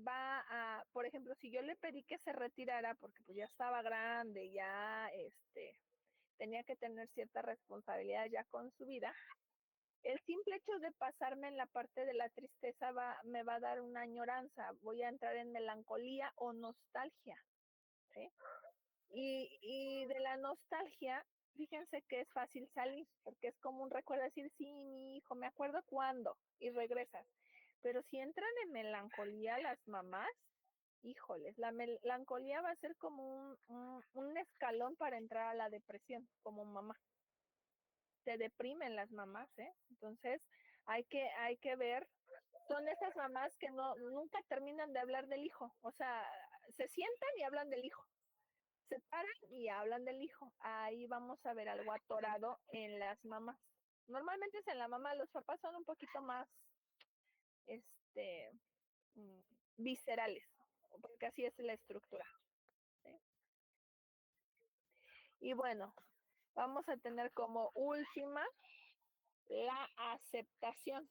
va a, por ejemplo, si yo le pedí que se retirara porque pues ya estaba grande, ya tenía que tener cierta responsabilidad ya con su vida, el simple hecho de pasarme en la parte de la tristeza me va a dar una añoranza, voy a entrar en melancolía o nostalgia, ¿sí? Y de la nostalgia, fíjense que es fácil salir, porque es como un recuerdo decir, sí, mi hijo, me acuerdo cuándo, y regresas. Pero si entran en melancolía las mamás, híjoles, la melancolía va a ser como un escalón para entrar a la depresión como mamá. Se deprimen las mamás, ¿eh? Entonces hay que ver, son esas mamás que nunca terminan de hablar del hijo, o sea, se sientan y hablan del hijo, se paran y hablan del hijo. Ahí vamos a ver algo atorado en las mamás. Normalmente es en la mamá, los papás son un poquito más este, mm, viscerales, porque así es la estructura. ¿Sí? Y bueno, vamos a tener como última la aceptación.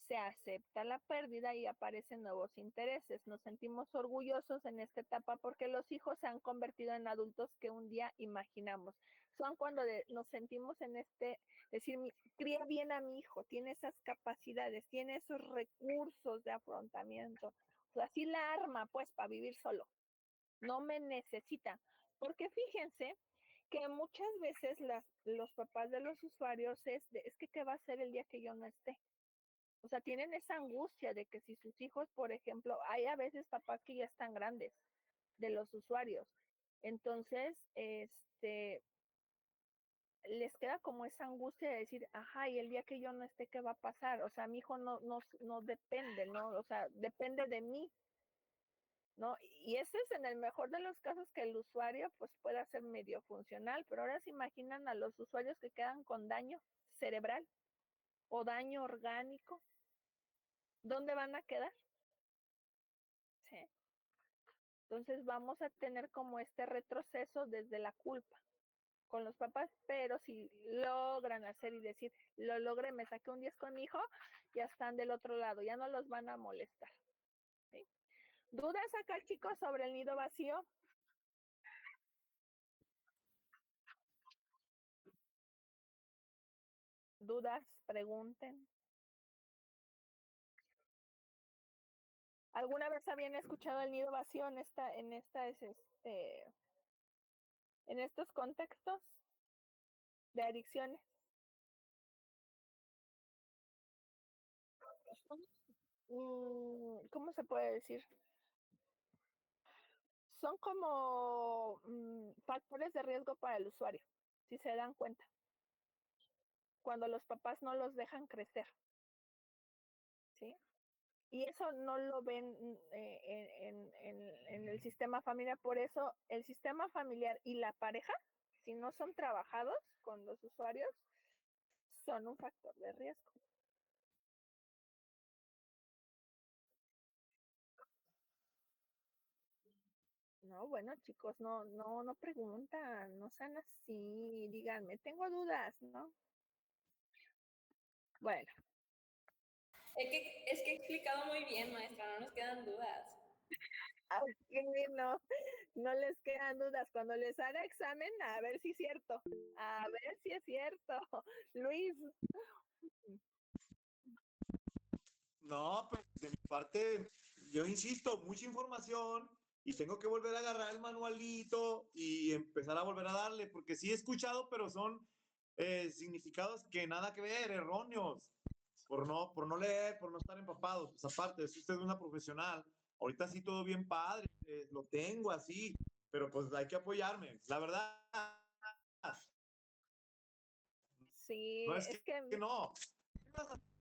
Se acepta la pérdida y aparecen nuevos intereses. Nos sentimos orgullosos en esta etapa porque los hijos se han convertido en adultos que un día imaginamos. Son cuando nos sentimos en decir, crié bien a mi hijo, tiene esas capacidades, tiene esos recursos de afrontamiento. O sea, sí la arma, pues, para vivir solo. No me necesita. Porque fíjense que muchas veces los papás de los usuarios es que ¿qué va a hacer el día que yo no esté? O sea, tienen esa angustia de que si sus hijos, por ejemplo, hay a veces papás que ya están grandes de los usuarios. Entonces, les queda como esa angustia de decir, ajá, y el día que yo no esté, ¿qué va a pasar? O sea, mi hijo no depende, ¿no? O sea, depende de mí, ¿no? Y ese es en el mejor de los casos que el usuario pues pueda ser medio funcional, pero ahora se imaginan a los usuarios que quedan con daño cerebral o daño orgánico, ¿dónde van a quedar? Sí. Entonces vamos a tener como este retroceso desde la culpa con los papás, pero si logran hacer y decir, lo logré, me saqué un 10 con mi hijo, ya están del otro lado, ya no los van a molestar. ¿Sí? ¿Dudas acá, chicos, sobre el nido vacío? ¿Dudas? Pregunten. ¿Alguna vez habían escuchado el nido vacío en estos contextos de adicciones? ¿Cómo se puede decir? Son como factores de riesgo para el usuario, si se dan cuenta, cuando los papás no los dejan crecer, ¿sí? Y eso no lo ven en el sistema familiar, por eso el sistema familiar y la pareja, si no son trabajados con los usuarios, son un factor de riesgo. No, bueno, chicos, no preguntan, no sean así, díganme, tengo dudas, ¿no? Bueno. Es que he explicado muy bien, maestra, no nos quedan dudas. Aunque no les quedan dudas. Cuando les haga examen, a ver si es cierto. A ver si es cierto. Luis, No, pues de mi parte, yo insisto, mucha información y tengo que volver a agarrar el manualito y empezar a volver a darle, porque sí he escuchado, pero son significados que nada que ver, erróneos, por no leer, por no estar empapados. Pues aparte, es usted una profesional. Ahorita sí todo bien padre, lo tengo así, pero pues hay que apoyarme. La verdad, sí, no es es que que no.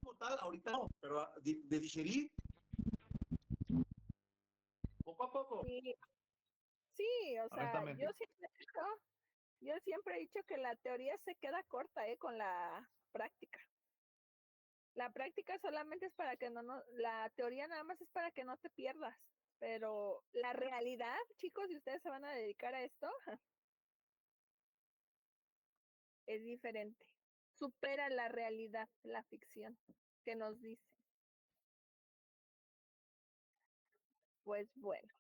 Como tal, ahorita no, pero de digerir poco a poco. sí, sí, o sea, Honestamente. yo siempre he dicho que la teoría se queda corta, con la práctica. La práctica solamente es para que la teoría nada más es para que no te pierdas, pero la realidad, chicos, si ustedes se van a dedicar a esto, es diferente. Supera la realidad, la ficción que nos dice. Pues bueno,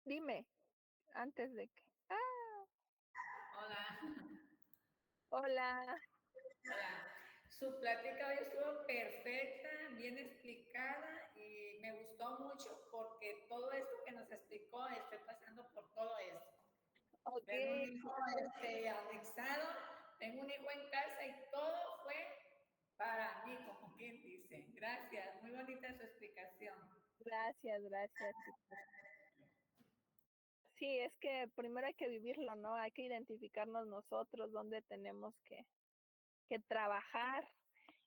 dime, antes de que. Ah, Hola, hola. hola. Su plática hoy estuvo perfecta, bien explicada y me gustó mucho porque todo esto que nos explicó, estoy pasando por todo esto. Ok, Tengo un hijo anexado, tengo un hijo en casa y todo fue para mí, como quien dice. Gracias, muy bonita su explicación. gracias, chicos. Sí, es que primero hay que vivirlo, ¿no? Hay que identificarnos nosotros dónde tenemos que trabajar.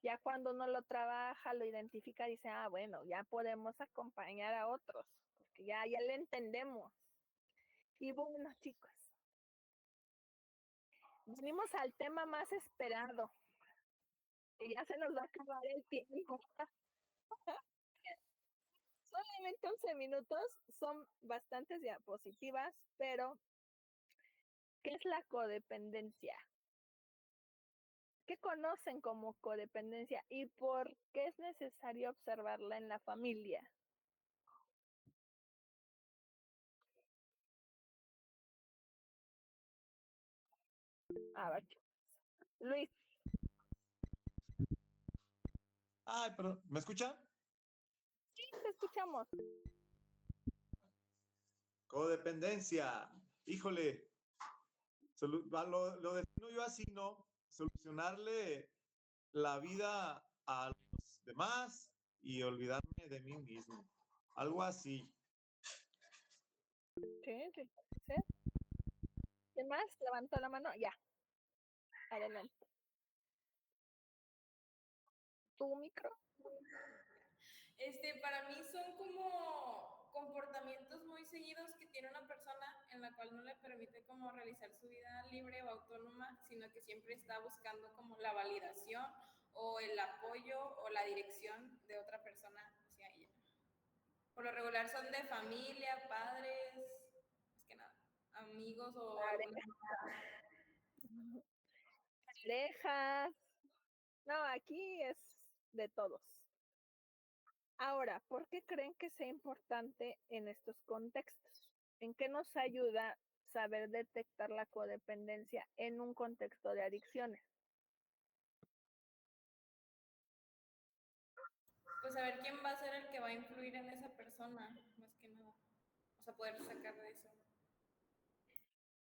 Ya cuando uno lo trabaja, lo identifica, dice, ah, bueno, ya podemos acompañar a otros, porque ya le entendemos. Y bueno, chicos, venimos al tema más esperado. Y ya se nos va a acabar el tiempo. Solamente 11 minutos, son bastantes diapositivas, pero ¿qué es la codependencia? ¿Qué conocen como codependencia y por qué es necesario observarla en la familia? A ver, Luis, Ay, perdón, ¿me escucha? sí, te escuchamos. Codependencia. Híjole, lo defino yo así, ¿no? Solucionarle la vida a los demás y olvidarme de mí mismo. Algo así. Sí, sí, sí. ¿Quién más? Levantó la mano. Ya, adelante. ¿Tu micro? Para mí son como comportamientos muy seguidos que tiene una persona en la cual no le permite como realizar su vida libre o autónoma, sino que siempre está buscando como la validación o el apoyo o la dirección de otra persona hacia ella. Por lo regular son de familia, padres, es que nada, amigos o alguna. Parejas. No, aquí es de todos. Ahora, ¿por qué creen que sea importante en estos contextos? ¿En qué nos ayuda saber detectar la codependencia en un contexto de adicciones? Pues saber quién va a ser el que va a influir en esa persona, más que nada. O sea, poder sacar de eso.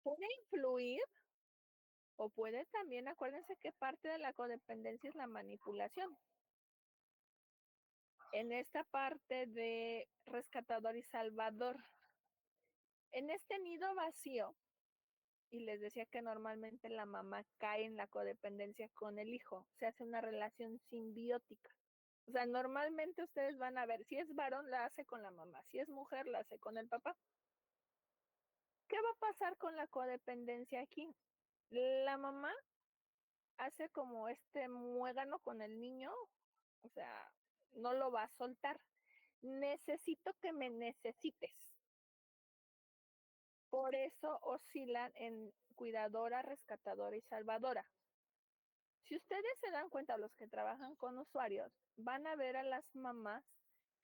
Puede influir o puede también, acuérdense que parte de la codependencia es la manipulación. En esta parte de rescatador y salvador, en este nido vacío, y les decía que normalmente la mamá cae en la codependencia con el hijo, se hace una relación simbiótica. O sea, normalmente ustedes van a ver, si es varón, la hace con la mamá, si es mujer, la hace con el papá. ¿Qué va a pasar con la codependencia aquí? La mamá hace como este muégano con el niño, o sea, no lo va a soltar. Necesito que me necesites. Por eso oscilan en cuidadora, rescatadora y salvadora. Si ustedes se dan cuenta, los que trabajan con usuarios, van a ver a las mamás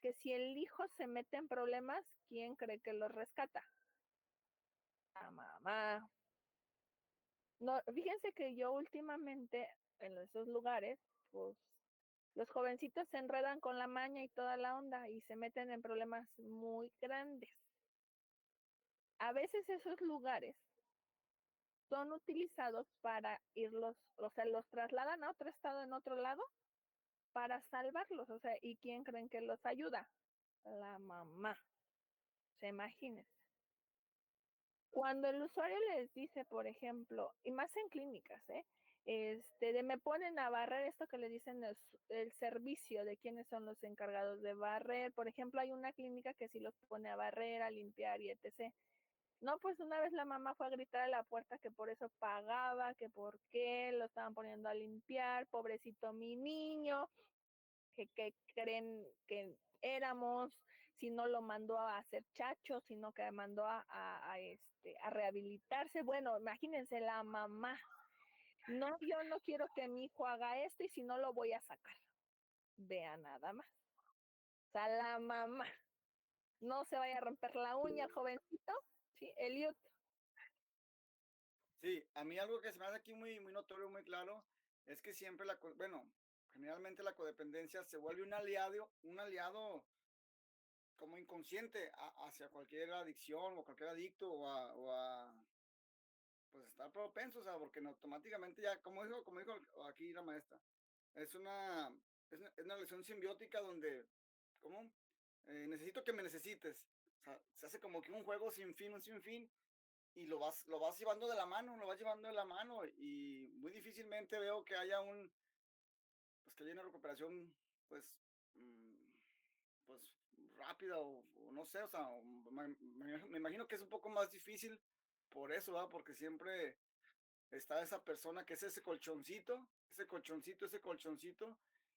que si el hijo se mete en problemas, ¿quién cree que los rescata? La mamá. No, fíjense que yo últimamente en esos lugares, pues los jovencitos se enredan con la maña y toda la onda y se meten en problemas muy grandes. A veces esos lugares son utilizados para irlos, o sea, los trasladan a otro estado en otro lado para salvarlos, o sea, ¿y quién creen que los ayuda? La mamá. Se imaginen. Cuando el usuario les dice, por ejemplo, y más en clínicas, me ponen a barrer esto que le dicen el servicio de quiénes son los encargados de barrer. Por ejemplo, hay una clínica que sí los pone a barrer, a limpiar y etc. No, pues una vez la mamá fue a gritar a la puerta que por eso pagaba, que por qué lo estaban poniendo a limpiar, pobrecito mi niño, que creen que éramos, si no lo mandó a hacer chacho, sino que mandó a rehabilitarse. Bueno, imagínense la mamá. No, yo no quiero que mi hijo haga esto y si no lo voy a sacar. Vea nada más. O sea, la mamá. No se vaya a romper la uña, jovencito. Sí, Eliud. Sí, a mí algo que se me hace aquí muy notorio, muy claro, es que siempre generalmente la codependencia se vuelve un aliado como inconsciente hacia cualquier adicción o cualquier adicto pues estar propenso, o sea, porque automáticamente ya, como dijo aquí la maestra, es una relación simbiótica donde, ¿cómo? Necesito que me necesites. O sea, se hace como que un juego un sinfín, y lo vas llevando de la mano, lo vas llevando de la mano, y muy difícilmente veo que haya pues que haya una recuperación, pues, pues rápida o no sé, o sea, me imagino que es un poco más difícil por eso, ¿verdad? Porque siempre está esa persona que es ese colchoncito,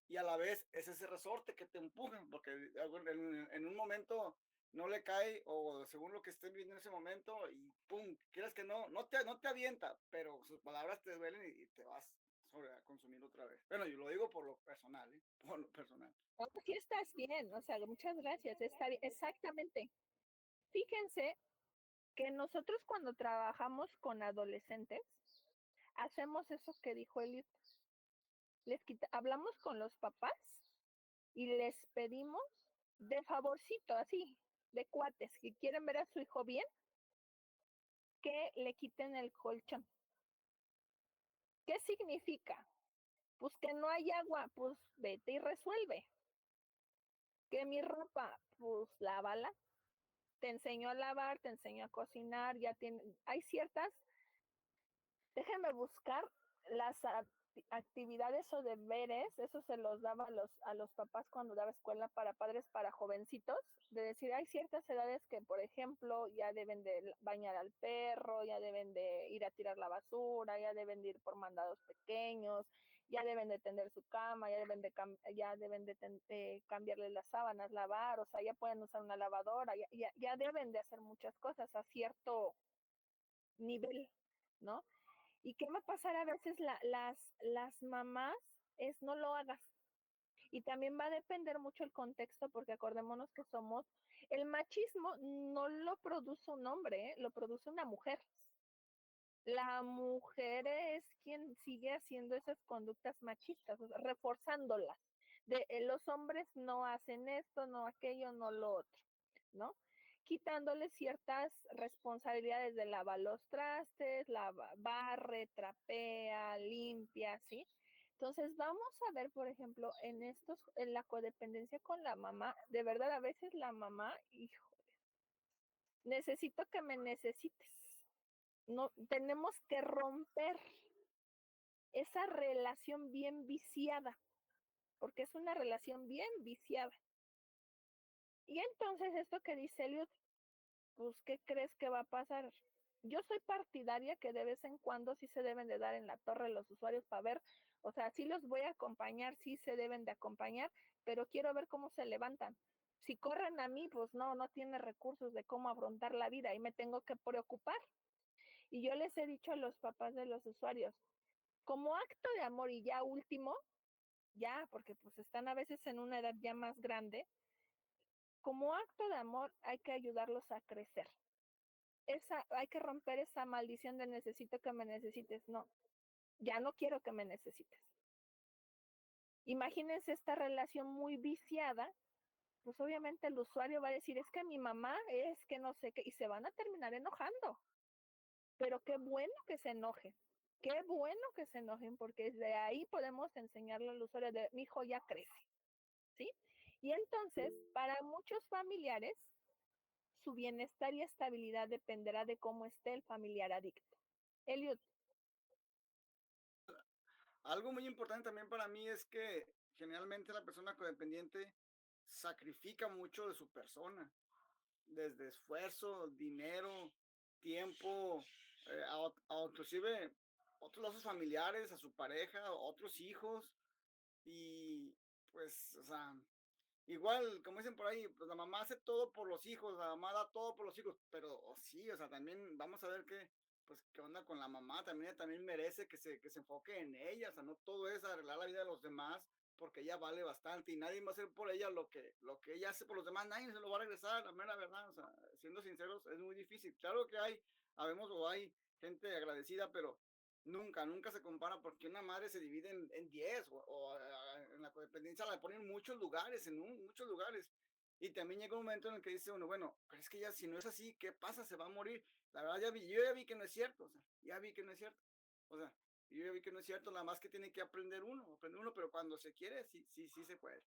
y a la vez es ese resorte que te empuja, porque en un momento no le cae, o según lo que estén viendo en ese momento, y pum, quieres que no te avienta, pero sus palabras te duelen y te vas a consumir otra vez. Bueno, yo lo digo por lo personal, ¿eh? Por lo personal. Aquí estás bien, o sea, muchas gracias, está bien, exactamente. Fíjense que nosotros cuando trabajamos con adolescentes, hacemos eso que dijo Eliud. Hablamos con los papás y les pedimos de favorcito, así, de cuates, que quieren ver a su hijo bien, que le quiten el colchón. ¿Qué significa? Pues que no hay agua, pues vete y resuelve. Que mi ropa, pues lávala. Te enseño a lavar, te enseño a cocinar, hay ciertas, déjenme buscar las actividades o deberes, eso se los daba a los papás cuando daba escuela para padres para jovencitos, de decir, hay ciertas edades que, por ejemplo, ya deben de bañar al perro, ya deben de ir a tirar la basura, ya deben de ir por mandados pequeños, ya deben de tender su cama, ya deben de cambiarle las sábanas, lavar, o sea, ya pueden usar una lavadora, ya deben de hacer muchas cosas a cierto nivel, ¿no? ¿Y qué va a pasar a veces las mamás? Es no lo hagas. Y también va a depender mucho el contexto, porque acordémonos que el machismo no lo produce un hombre, lo produce una mujer. La mujer es quien sigue haciendo esas conductas machistas, o sea, reforzándolas. Los hombres no hacen esto, no aquello, no lo otro, ¿no? Quitándole ciertas responsabilidades de lavar los trastes, barre, trapea, limpia, ¿sí? Entonces vamos a ver, por ejemplo, en la codependencia con la mamá, de verdad a veces la mamá, híjole, necesito que me necesites. No, tenemos que romper esa relación bien viciada, porque es una relación bien viciada. Y entonces esto que dice Eliud, pues, ¿qué crees que va a pasar? Yo soy partidaria que de vez en cuando sí se deben de dar en la torre los usuarios para ver, o sea, sí los voy a acompañar, sí se deben de acompañar, pero quiero ver cómo se levantan. Si corren a mí, pues no tiene recursos de cómo afrontar la vida y me tengo que preocupar. Y yo les he dicho a los papás de los usuarios, como acto de amor y ya último, ya, porque pues están a veces en una edad ya más grande, como acto de amor hay que ayudarlos a crecer. Hay que romper esa maldición de necesito que me necesites. No, ya no quiero que me necesites. Imagínense esta relación muy viciada, pues obviamente el usuario va a decir, es que mi mamá es que no sé qué, y se van a terminar enojando. Pero qué bueno que se enojen, qué bueno que se enojen, porque de ahí podemos enseñarle al usuario de, mi hijo ya crece, ¿sí? Y entonces, para muchos familiares, su bienestar y estabilidad dependerá de cómo esté el familiar adicto. Eliud. Algo muy importante también para mí es que generalmente la persona codependiente sacrifica mucho de su persona, desde esfuerzo, dinero, tiempo, inclusive otros lazos familiares, a su pareja, otros hijos, y pues, o sea, igual, como dicen por ahí, pues la mamá hace todo por los hijos, la mamá da todo por los hijos, pero sí, o sea, también vamos a ver pues, qué onda con la mamá, también merece que se enfoque en ella, o sea, no todo es arreglar la vida de los demás, porque ella vale bastante y nadie va a hacer por ella lo que ella hace por los demás, nadie se lo va a regresar, la mera verdad, o sea, siendo sinceros, es muy difícil. Claro que hay gente agradecida, pero nunca se compara porque una madre se divide en 10 en la codependencia la ponen en muchos lugares, muchos lugares. Y también llega un momento en el que dice uno, bueno, pero es que ya si no es así, ¿qué pasa? Se va a morir. La verdad, yo ya vi que no es cierto, o sea, ya vi que no es cierto. O sea, yo ya vi que no es cierto, nada más que tiene que aprender uno, pero cuando se quiere, sí se puede.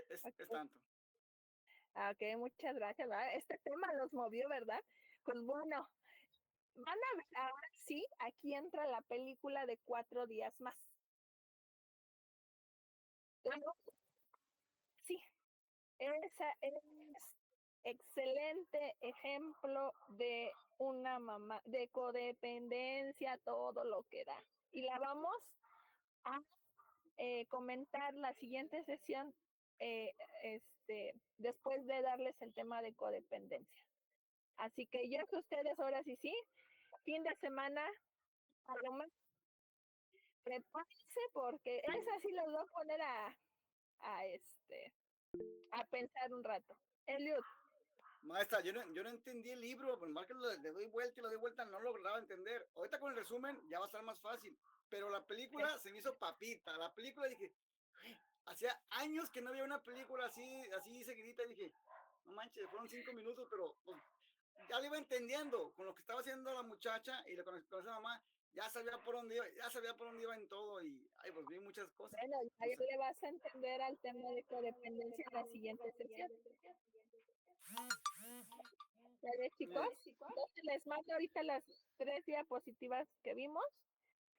Es tanto. Ok, muchas gracias. ¿Verdad? Este tema los movió, ¿verdad? Pues bueno, van a ver, ahora sí, aquí entra la película de 4 días más. Sí, esa es excelente ejemplo de una mamá, de codependencia, todo lo que da. Y la vamos a comentar la siguiente sesión, después de darles el tema de codependencia. Así que yo que ustedes ahora sí, fin de semana, algo más, prepárense porque esa sí los voy a poner a pensar un rato. Eliud. Maestra, yo no entendí el libro, por más que le doy vuelta y le doy vuelta, no lo lograba entender. Ahorita con el resumen ya va a estar más fácil, pero la película se me hizo papita. La película dije, hacía años que no había una película así seguidita, y dije, no manches, fueron 5 minutos, pero pues, ya lo iba entendiendo con lo que estaba haciendo la muchacha y con esa mamá, ya sabía por dónde iba en todo y ay, pues vi muchas cosas. Bueno, ahí le vas a entender al tema de codependencia en la siguiente sesión. ¿Vale, chicos? Entonces les mando ahorita las 3 diapositivas que vimos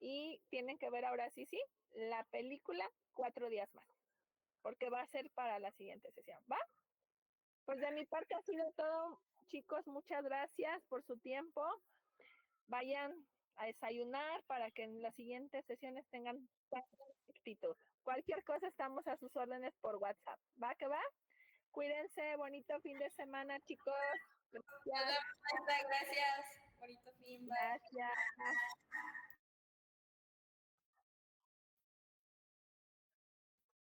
y tienen que ver ahora sí, la película 4 días más, porque va a ser para la siguiente sesión, ¿va? Pues de mi parte ha sido todo, chicos, muchas gracias por su tiempo. Vayan a desayunar para que en las siguientes sesiones tengan actitud. Cualquier cosa estamos a sus órdenes por WhatsApp. ¿Va que va? Cuídense, bonito fin de semana, chicos. Gracias. Gracias. Bonito fin. Bye. Gracias.